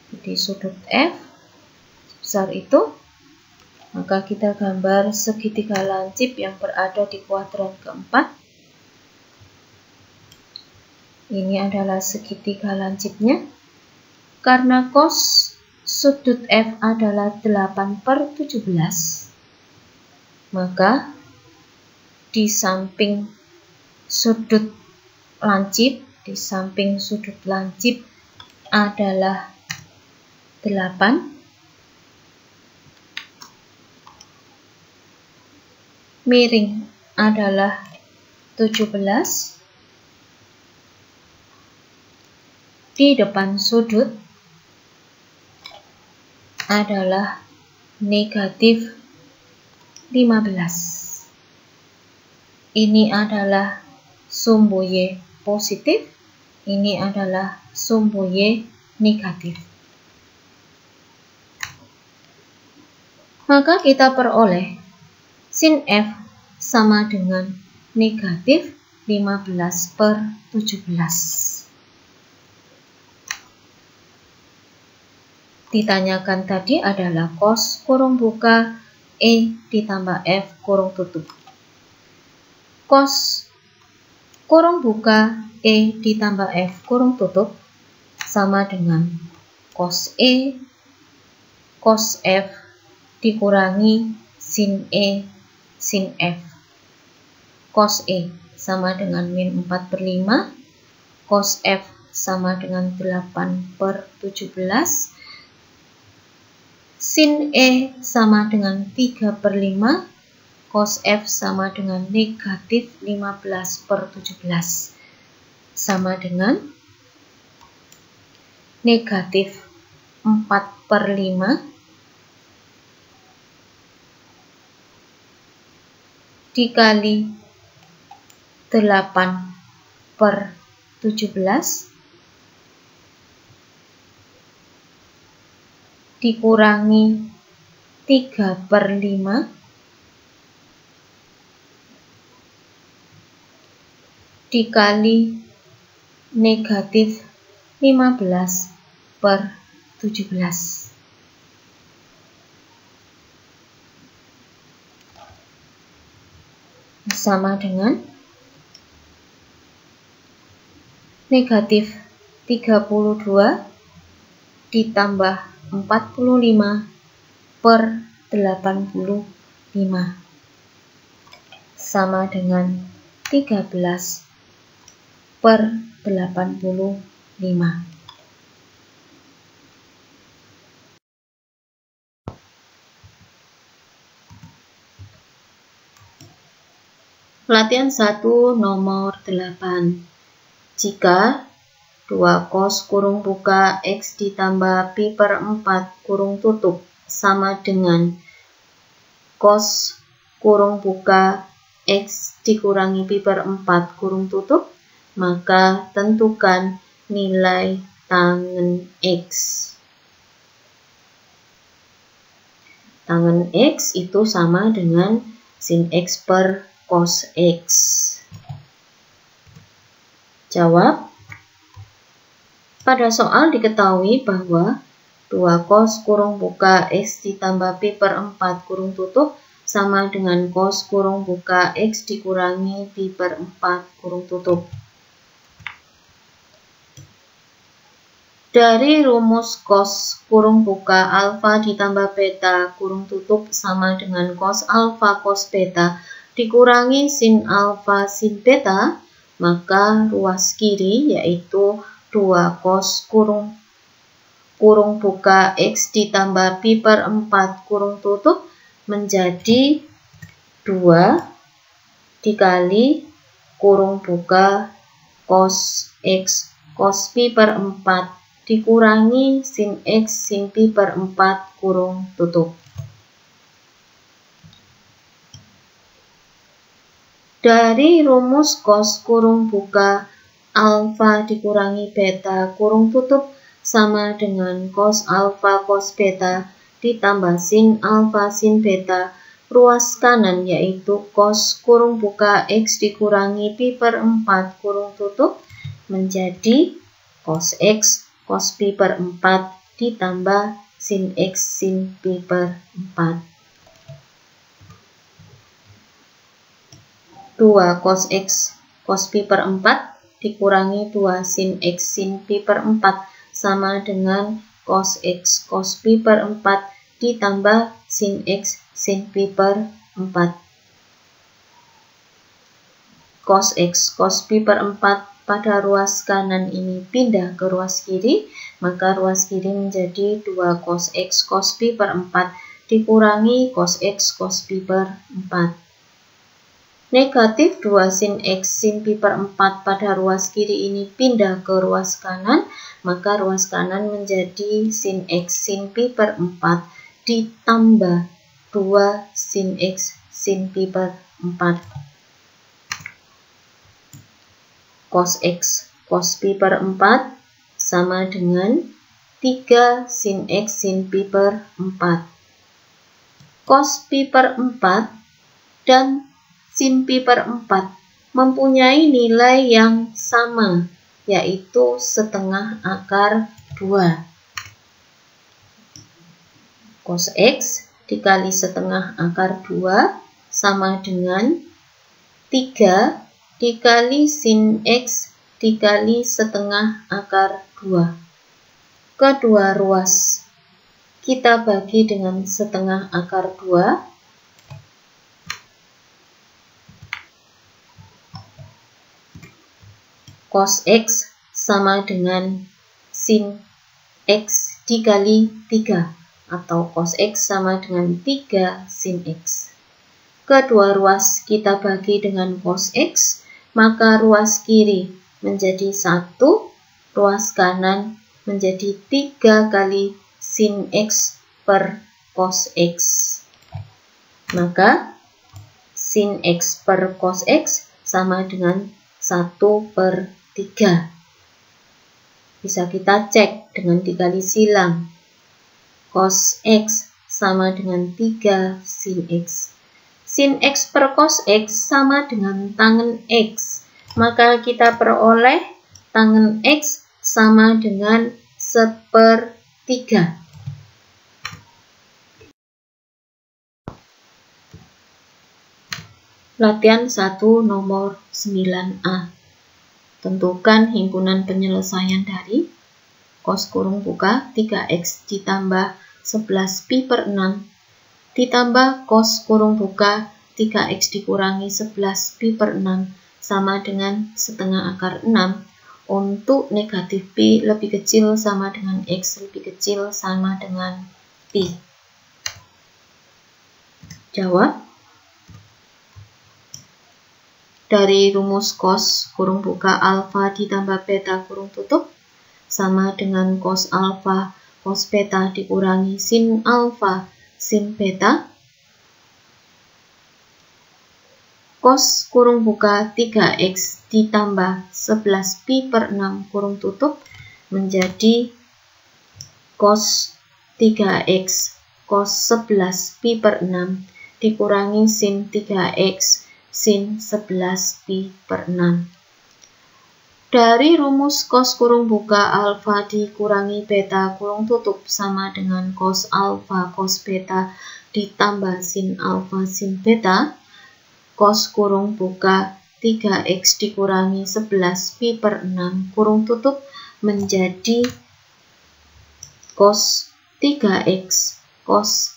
Speaker 1: Jadi sudut F sebesar itu. Maka kita gambar segitiga lancip yang berada di kuadran ke-4. Ini adalah segitiga lancipnya. Karena cos sudut F adalah 8/17, maka di samping sudut lancip, adalah 8. Miring adalah 17. Di depan sudut adalah negatif 15. Ini adalah sumbu Y positif, ini adalah sumbu Y negatif. Maka kita peroleh sin F sama dengan negatif 15/17. Ditanyakan tadi adalah cos kurung buka E ditambah F kurung tutup. Cos kurung buka E ditambah F kurung tutup sama dengan cos E cos F dikurangi sin E sin F. Cos E sama dengan min 4/5, cos F sama dengan 8/17, sin E sama dengan 3/5, cos F sama dengan negatif 15/17, sama dengan negatif 4/5 dikali 8/17 dikurangi 3/5 dikali negatif 15/17. sama dengan negatif 32 ditambah 45 per 85 sama dengan 13 per 85. Latihan 1 nomor 8. Jika 2 cos kurung buka X ditambah pi per 4 kurung tutup sama dengan cos kurung buka X dikurangi pi per 4 kurung tutup, maka tentukan nilai tangen X. Tangen X itu sama dengan sin X per cos X. Jawab. Pada soal diketahui bahwa 2 cos kurung buka X ditambah pi per 4 kurung tutup sama dengan cos kurung buka X dikurangi pi per 4 kurung tutup. Dari rumus cos kurung buka alfa ditambah beta kurung tutup sama dengan cos alfa cos beta dikurangi sin alfa sin beta, maka ruas kiri yaitu 2 cos kurung buka X ditambah pi per 4 kurung tutup menjadi 2 dikali kurung buka cos X cos pi per 4 dikurangi sin X sin pi per 4 kurung tutup. Dari rumus cos kurung buka alfa dikurangi beta kurung tutup sama dengan cos alfa cos beta ditambah sin alfa sin beta, ruas kanan yaitu cos kurung buka X dikurangi pi per 4 kurung tutup menjadi cos X cos pi per 4 ditambah sin X sin pi per 4. 2 cos X cos pi per 4 dikurangi 2 sin X sin pi per 4 sama dengan cos X cos pi per 4 ditambah sin X sin pi per 4. Cos X cos pi per 4 pada ruas kanan ini pindah ke ruas kiri, maka ruas kiri menjadi 2 cos X cos pi per 4 dikurangi cos X cos pi per 4. Negatif 2 sin X sin pi per 4 pada ruas kiri ini pindah ke ruas kanan, maka ruas kanan menjadi sin X sin pi per 4 ditambah 2 sin X sin pi per 4. Cos X cos pi per 4 sama dengan 3 sin X sin pi per 4. Cos pi per 4 dan sin pi per 4 mempunyai nilai yang sama, yaitu setengah akar 2. Cos X dikali setengah akar 2 sama dengan 3 dikali sin X dikali setengah akar 2. Kedua ruas kita bagi dengan setengah akar 2. Cos X sama dengan sin X dikali 3 atau cos X sama dengan 3 sin X. Kedua ruas kita bagi dengan cos X, maka ruas kiri menjadi 1, ruas kanan menjadi 3 kali sin X per cos X. Maka sin X per cos X sama dengan 1 per 3. Bisa kita cek dengan dikali silang. Cos X sama dengan 3 sin X. Sin X per cos X sama dengan tangen X. Maka kita peroleh tangen X sama dengan 1/3. Latihan 1 nomor 9A. Tentukan himpunan penyelesaian dari cos kurung buka 3x ditambah 11 pi per 6 ditambah cos kurung buka 3x dikurangi 11 pi per 6 sama dengan setengah akar 6 untuk negatif pi lebih kecil sama dengan x lebih kecil sama dengan pi. Jawab. Dari rumus cos kurung buka alfa ditambah beta kurung tutup sama dengan cos alfa cos beta dikurangi sin alfa sin beta. Cos kurung buka 3x ditambah 11 pi per 6 kurung tutup menjadi cos 3x cos 11 pi per 6 dikurangi sin 3x sin 11 pi per 6. Dari rumus cos kurung buka alfa dikurangi beta kurung tutup sama dengan cos alfa cos beta ditambah sin alfa sin beta. Cos kurung buka 3x dikurangi 11 pi per 6 kurung tutup menjadi cos 3x cos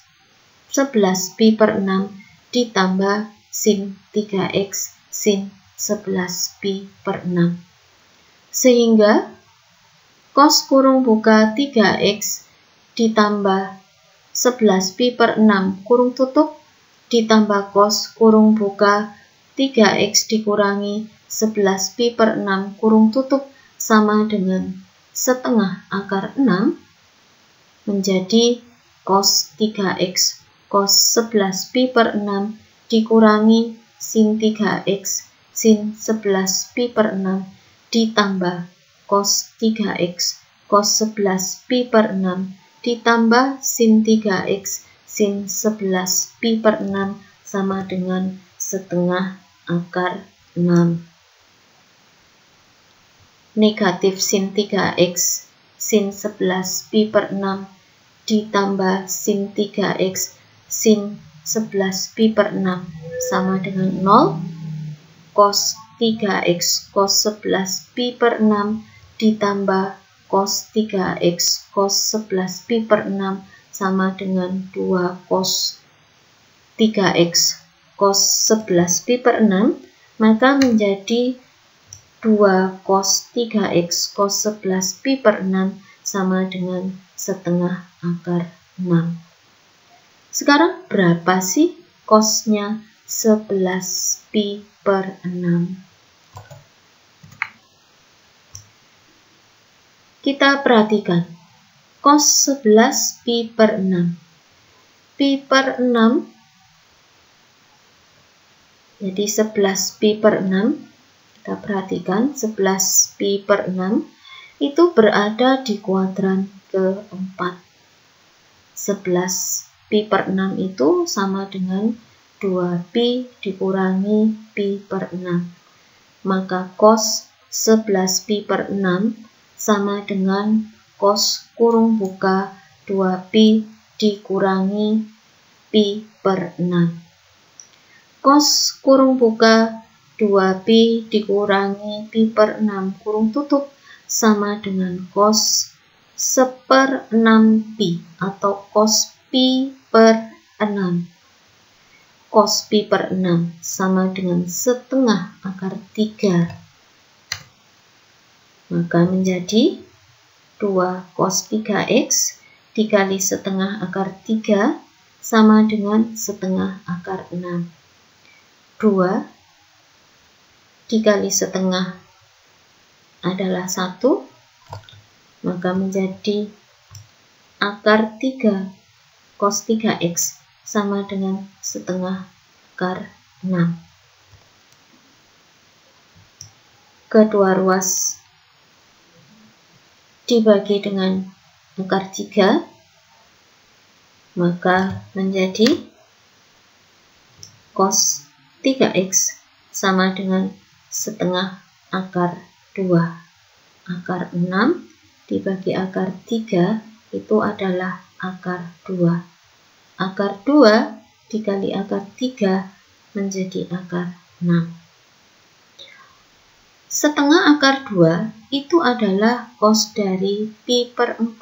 Speaker 1: 11 pi per 6 ditambah sin 3x sin 11 pi per 6. Sehingga cos kurung buka 3x ditambah 11 pi per 6 kurung tutup ditambah cos kurung buka 3x dikurangi 11 pi per 6 kurung tutup sama dengan setengah akar 6 menjadi cos 3x cos 11 pi per 6 dikurangi sin 3x sin 11 pi per 6 ditambah cos 3x cos 11 pi per 6 ditambah sin 3x sin 11 pi per 6 sama dengan setengah akar 6. Negatif sin 3x sin 11 pi per 6 ditambah sin 3x sin 11 pi per 6 sama dengan 0. Cos 3x cos 11 pi per 6 ditambah cos 3x cos 11 pi per 6 sama dengan 2 cos 3x cos 11 pi per 6, maka menjadi 2 cos 3x cos 11 pi per 6 sama dengan setengah akar 6. Sekarang berapa sih cosnya 11 pi per 6? Kita perhatikan cos 11 pi per 6. Pi per 6, jadi 11 pi per 6, kita perhatikan 11 pi per 6 itu berada di kuadran keempat. 11 pi per 6 itu sama dengan 2 pi dikurangi pi per 6. Maka cos 11 pi per 6 sama dengan cos kurung buka 2 pi dikurangi pi per 6. Cos kurung buka 2 pi dikurangi pi per 6 kurung tutup sama dengan cos 1/6 pi atau cos pi per 6. Cos pi per 6 sama dengan setengah akar 3. Maka menjadi 2 cos 3x dikali setengah akar 3 sama dengan setengah akar 6. 2 dikali setengah adalah 1, maka menjadi akar 3 cos 3x sama dengan setengah akar 6. Kedua ruas dibagi dengan akar 3, maka menjadi cos 3x sama dengan setengah akar 2. Akar 6 dibagi akar 3 itu adalah akar 2. Akar 2 dikali akar 3 menjadi akar 6. Setengah akar 2 itu adalah cos dari pi per 4.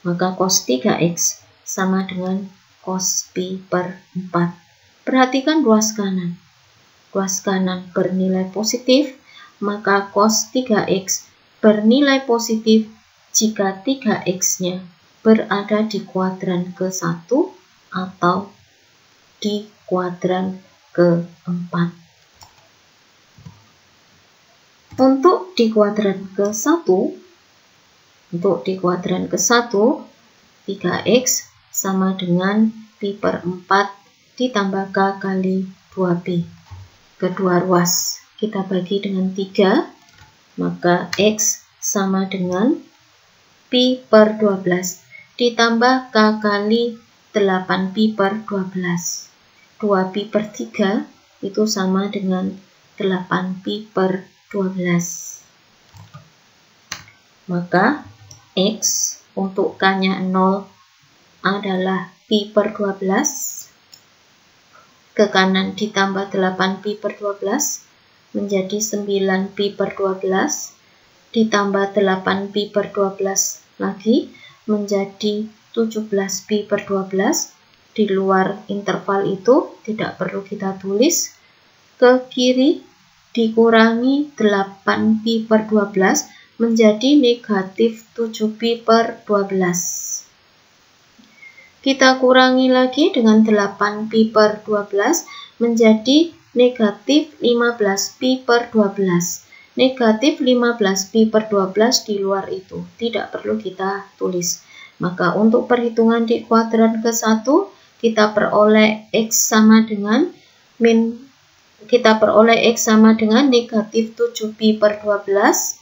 Speaker 1: Maka cos 3x sama dengan cos pi per 4. Perhatikan ruas kanan. Ruas kanan bernilai positif, maka cos 3x bernilai positif jika 3x-nya berada di kuadran ke-1 atau di kuadran ke-4. Untuk di kuadran ke-1, 3x sama dengan pi per 4 ditambah k kali 2pi. Kedua ruas kita bagi dengan 3, maka x sama dengan pi per 12 ditambah k kali 8pi per 12. 2pi per 3 itu sama dengan 8pi per 12. Maka x untuk k-nya 0 adalah pi per 12. Ke kanan ditambah 8pi per 12 menjadi 9pi per 12. Ditambah 8pi per 12 lagi menjadi 17pi per 12. Di luar interval itu tidak perlu kita tulis. Ke kiri dikurangi 8pi per 12 menjadi negatif 7pi per 12. Kita kurangi lagi dengan 8pi per 12 menjadi negatif 15pi per 12. Negatif 15pi per 12 di luar itu tidak perlu kita tulis. Maka untuk perhitungan di kuadran ke-1 kita peroleh x sama dengan negatif 7pi per 12,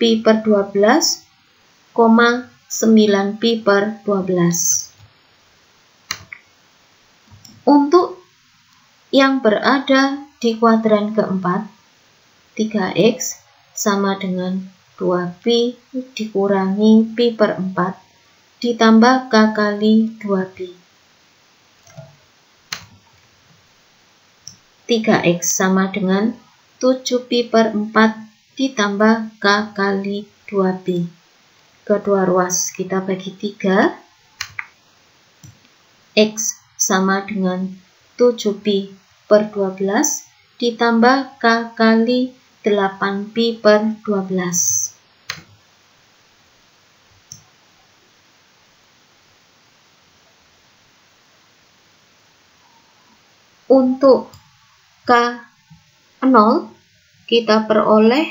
Speaker 1: pi per 12, 9pi per 12. Untuk yang berada di kuadran keempat, 3x sama dengan 2pi dikurangi pi per 4 ditambah k kali 2pi. 3x sama dengan 7pi per 4 ditambah k kali 2pi. Kedua ruas kita bagi 3. X sama dengan 7pi per 12 ditambah k kali 8pi per 12. Untuk K0 kita peroleh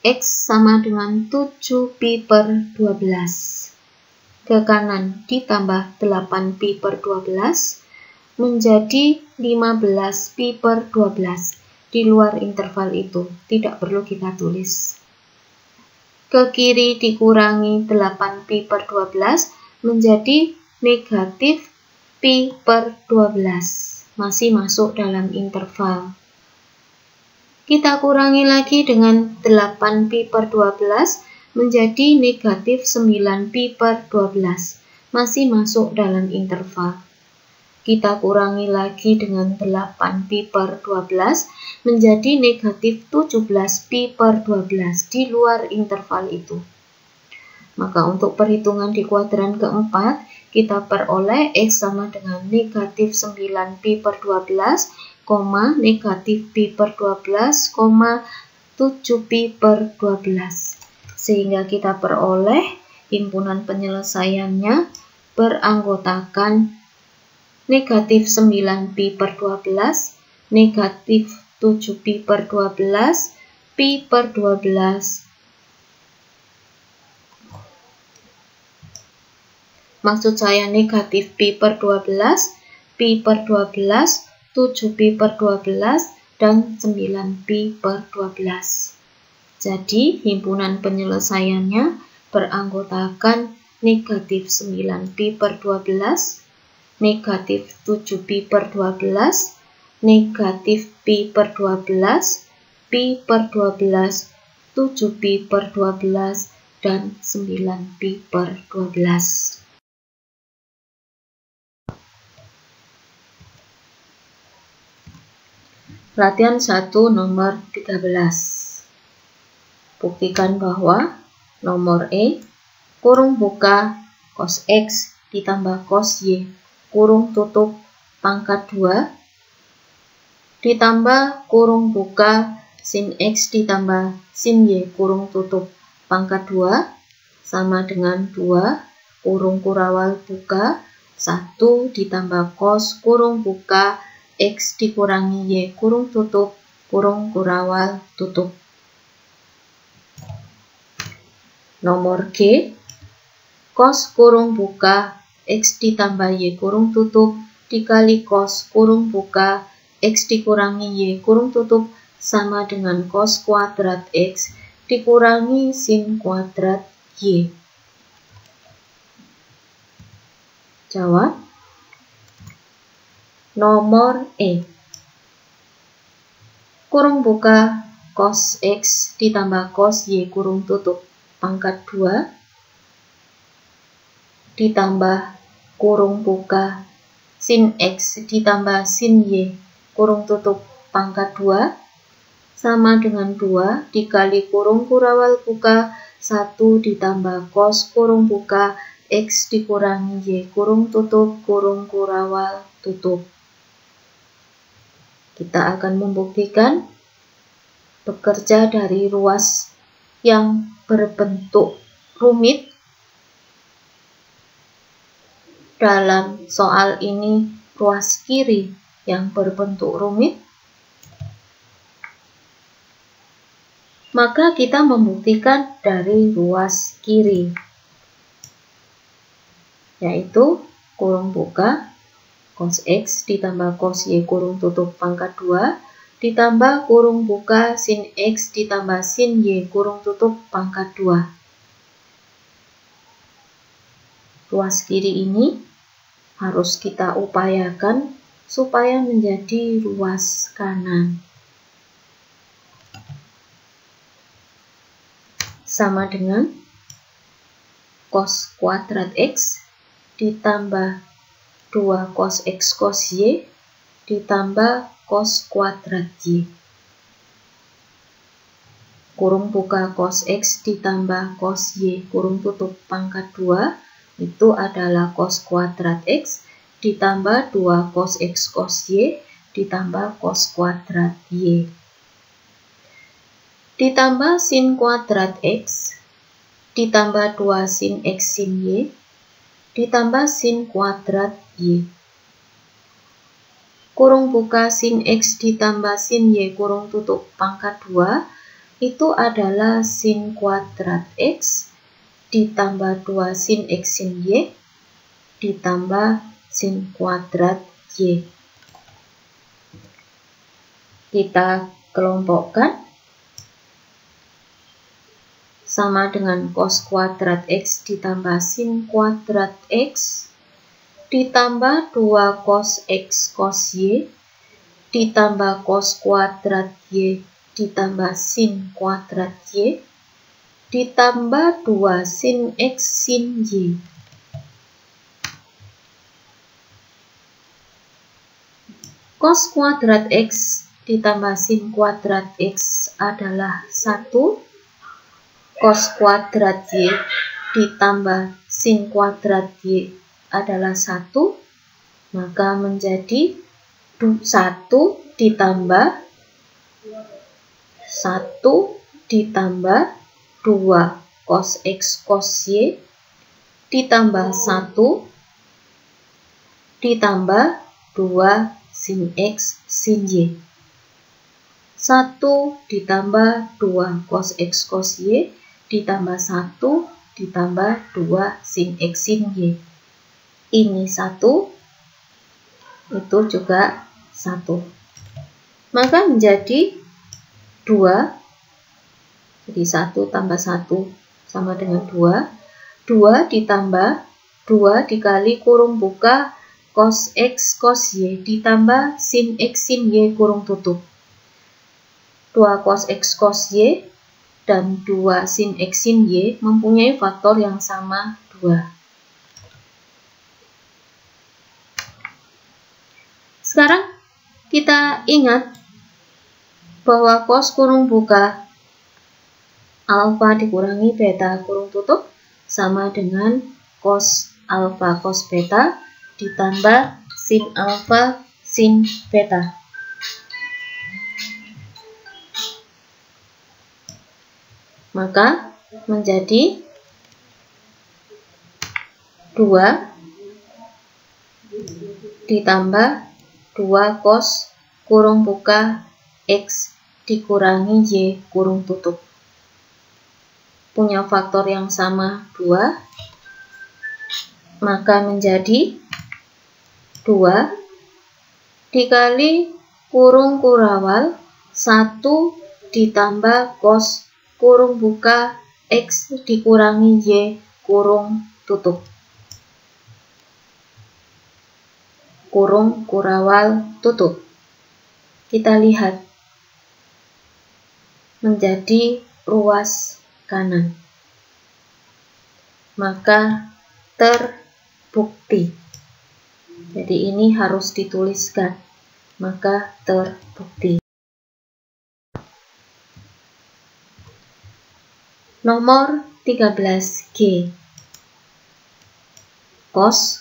Speaker 1: X sama dengan 7pi per 12. Ke kanan ditambah 8pi per 12 menjadi 15pi per 12. Di luar interval itu tidak perlu kita tulis. Ke kiri dikurangi 8pi per 12 menjadi negatif pi per 12. Masih masuk dalam interval. Kita kurangi lagi dengan 8pi per 12 menjadi negatif 9pi per 12. Masih masuk dalam interval. Kita kurangi lagi dengan 8pi per 12 menjadi negatif 17pi per 12 di luar interval itu. Maka untuk perhitungan di kuadran keempat, kita peroleh X sama dengan negatif 9pi per 12, negatif pi per 12, 7pi per 12. Sehingga kita peroleh himpunan penyelesaiannya beranggotakan negatif 9pi per 12, negatif 7pi per 12, pi per 12, maksud saya negatif pi per 12, pi per 12, 7pi per 12, dan 9pi per 12. Jadi, himpunan penyelesaiannya beranggotakan negatif 9pi per 12, negatif 7pi per 12, negatif pi per 12, pi per 12, 7pi per 12, dan 9pi per 12. Latihan 1 nomor 13. Buktikan bahwa nomor E kurung buka cos X ditambah cos Y kurung tutup pangkat 2 ditambah kurung buka sin X ditambah sin Y kurung tutup pangkat 2 sama dengan 2 kurung kurawal buka 1 ditambah cos kurung buka X dikurangi Y kurung tutup kurung kurawal tutup. Nomor G, cos kurung buka X ditambah Y kurung tutup dikali cos kurung buka X dikurangi Y kurung tutup sama dengan cos kuadrat X dikurangi sin kuadrat Y. Jawab nomor E. Kurung buka cos X ditambah cos Y kurung tutup pangkat 2 ditambah kurung buka sin X ditambah sin Y kurung tutup pangkat 2 sama dengan 2 dikali kurung kurawal buka 1 ditambah cos kurung buka X dikurangi Y kurung tutup kurung kurawal tutup. Kita akan membuktikan bekerja dari ruas yang berbentuk rumit. Dalam soal ini ruas kiri yang berbentuk rumit. Maka kita membuktikan dari ruas kiri, yaitu kurung buka cos X ditambah cos Y kurung tutup pangkat 2 ditambah kurung buka sin X ditambah sin Y kurung tutup pangkat 2. Ruas kiri ini harus kita upayakan supaya menjadi ruas kanan. Sama dengan cos kuadrat X ditambah 2 cos X cos Y ditambah cos kuadrat Y. Kurung buka cos X ditambah cos Y kurung tutup pangkat 2 itu adalah cos kuadrat X ditambah 2 cos X cos Y ditambah cos kuadrat Y. Ditambah sin kuadrat X ditambah 2 sin X sin Y ditambah sin kuadrat Y. Kurung buka sin X ditambah sin Y kurung tutup pangkat 2 itu adalah sin kuadrat X ditambah 2 sin X sin Y ditambah sin kuadrat Y. Kita kelompokkan sama dengan cos kuadrat X ditambah sin kuadrat X ditambah 2 cos X cos Y ditambah cos kuadrat Y ditambah sin kuadrat Y ditambah 2 sin X sin Y. Cos kuadrat X ditambah sin kuadrat X adalah 1. Cos kuadrat Y ditambah sin kuadrat Y adalah 1, maka menjadi 1 ditambah 2 cos X cos Y ditambah 1 ditambah 2 sin X sin Y. 1 ditambah 2 cos X cos Y ditambah 1 ditambah 2 sin X sin Y. Ini 1, itu juga 1. Maka menjadi 2, jadi 1 tambah 1 sama dengan 2. 2 ditambah 2 dikali kurung buka cos X cos Y ditambah sin X sin Y kurung tutup. 2 cos X cos Y dan 2 sin X sin Y mempunyai faktor yang sama 2. Sekarang kita ingat bahwa cos kurung buka alfa dikurangi beta kurung tutup sama dengan cos alfa cos beta ditambah sin alfa sin beta. Maka menjadi 2 ditambah 2 cos kurung buka X dikurangi Y kurung tutup. Punya faktor yang sama 2, maka menjadi 2 dikali kurung kurawal 1 ditambah cos kurung buka X dikurangi Y kurung tutup. Kurung kurawal tutup. Kita lihat menjadi ruas kanan. Maka terbukti. Jadi ini harus dituliskan. Maka terbukti. Nomor 13G. Cos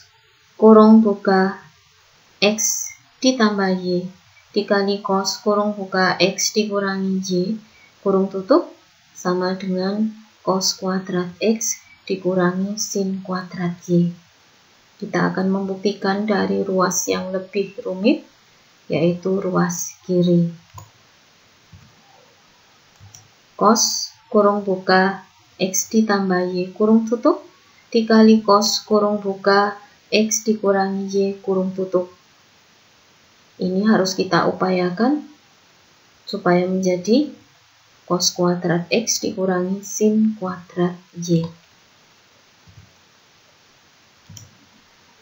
Speaker 1: kurung buka X ditambah Y dikali cos kurung buka X dikurangi Y kurung tutup sama dengan cos kuadrat X dikurangi sin kuadrat Y. Kita akan membuktikan dari ruas yang lebih rumit, yaitu ruas kiri. Cos kurung buka X ditambah Y kurung tutup dikali cos kurung buka X dikurangi Y kurung tutup. Ini harus kita upayakan supaya menjadi cos kuadrat X dikurangi sin kuadrat Y.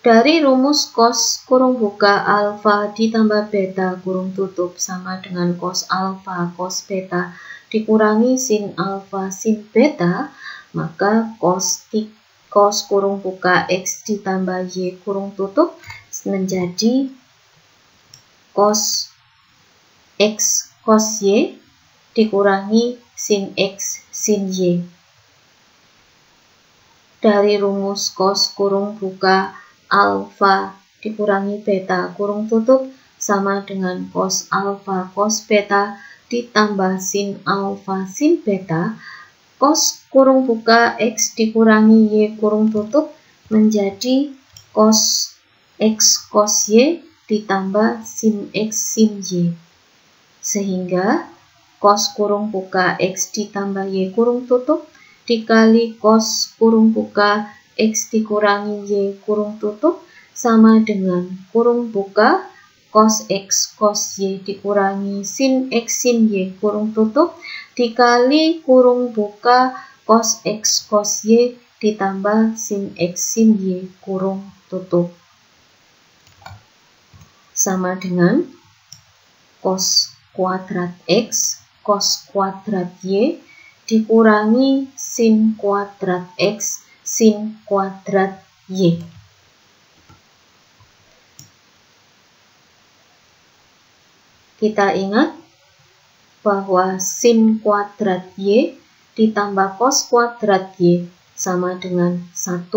Speaker 1: Dari rumus cos kurung buka alfa ditambah beta kurung tutup sama dengan cos alfa cos beta dikurangi sin alfa sin beta, maka cos kurung buka X ditambah Y kurung tutup menjadi cos X cos Y dikurangi sin X sin Y. Dari rumus cos kurung buka alfa dikurangi beta kurung tutup sama dengan cos alfa cos beta ditambah sin alfa sin beta, cos kurung buka X dikurangi Y kurung tutup menjadi cos X cos Y ditambah sin X sin Y. Sehingga cos kurung buka X ditambah Y kurung tutup dikali cos kurung buka X dikurangi Y kurung tutup sama dengan kurung buka cos X cos Y dikurangi sin X sin Y kurung tutup dikali kurung buka cos X cos Y ditambah sin X sin Y kurung tutup. Sama dengan cos kuadrat X cos kuadrat Y dikurangi sin kuadrat X sin kuadrat Y. Kita ingat bahwa sin kuadrat Y ditambah cos kuadrat Y sama dengan 1,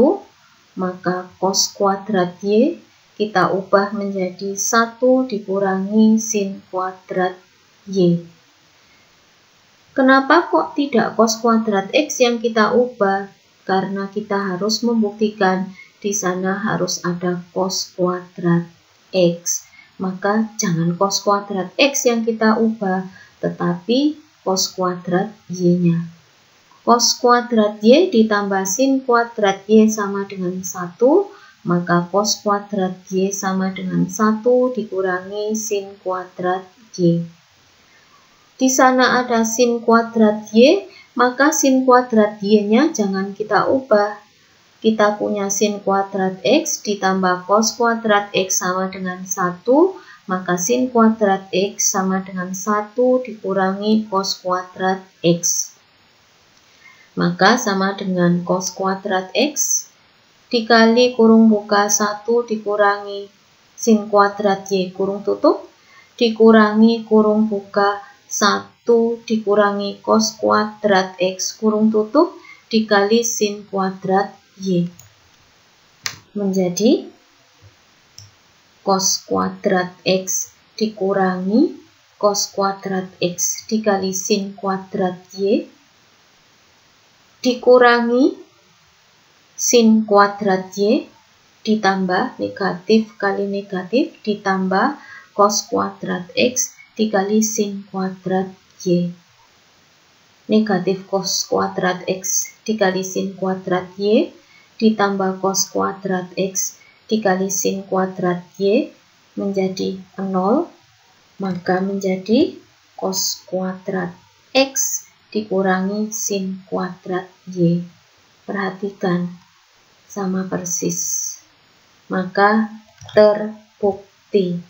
Speaker 1: maka cos kuadrat Y kita ubah menjadi 1 dikurangi sin kuadrat Y. Kenapa kok tidak cos kuadrat X yang kita ubah? Karena kita harus membuktikan di sana harus ada cos kuadrat X. Maka jangan cos kuadrat X yang kita ubah, tetapi cos kuadrat Y-nya. Cos kuadrat Y ditambah sin kuadrat Y sama dengan 1, maka cos kuadrat Y sama dengan 1 dikurangi sin kuadrat Y. Di sana ada sin kuadrat Y, maka sin kuadrat Y-nya jangan kita ubah. Kita punya sin kuadrat X ditambah cos kuadrat X sama dengan 1, maka sin kuadrat X sama dengan 1 dikurangi cos kuadrat X. Maka sama dengan cos kuadrat X dikali kurung buka 1 dikurangi sin kuadrat Y kurung tutup dikurangi kurung buka 1 dikurangi cos kuadrat X kurung tutup dikali sin kuadrat Y. Menjadi cos kuadrat X dikurangi cos kuadrat X dikali sin kuadrat Y dikurangi sin kuadrat Y ditambah negatif kali negatif ditambah cos kuadrat X dikali sin kuadrat Y. Negatif cos kuadrat X dikali sin kuadrat Y ditambah cos kuadrat X dikali sin kuadrat Y menjadi 0, maka menjadi cos kuadrat X dikurangi sin kuadrat Y. Perhatikan, sama persis. Maka terbukti.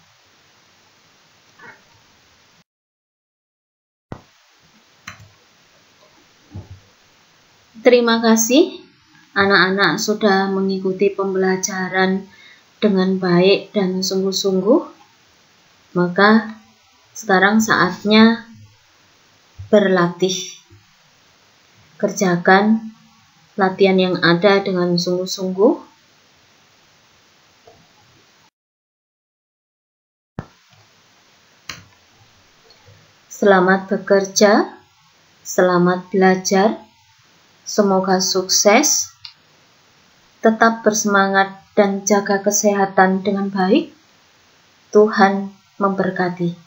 Speaker 1: Terima kasih anak-anak sudah mengikuti pembelajaran dengan baik dan sungguh-sungguh. Maka sekarang saatnya berlatih. Kerjakan latihan yang ada dengan sungguh-sungguh. Selamat bekerja, selamat belajar. Semoga sukses, tetap bersemangat dan jaga kesehatan dengan baik. Tuhan memberkati.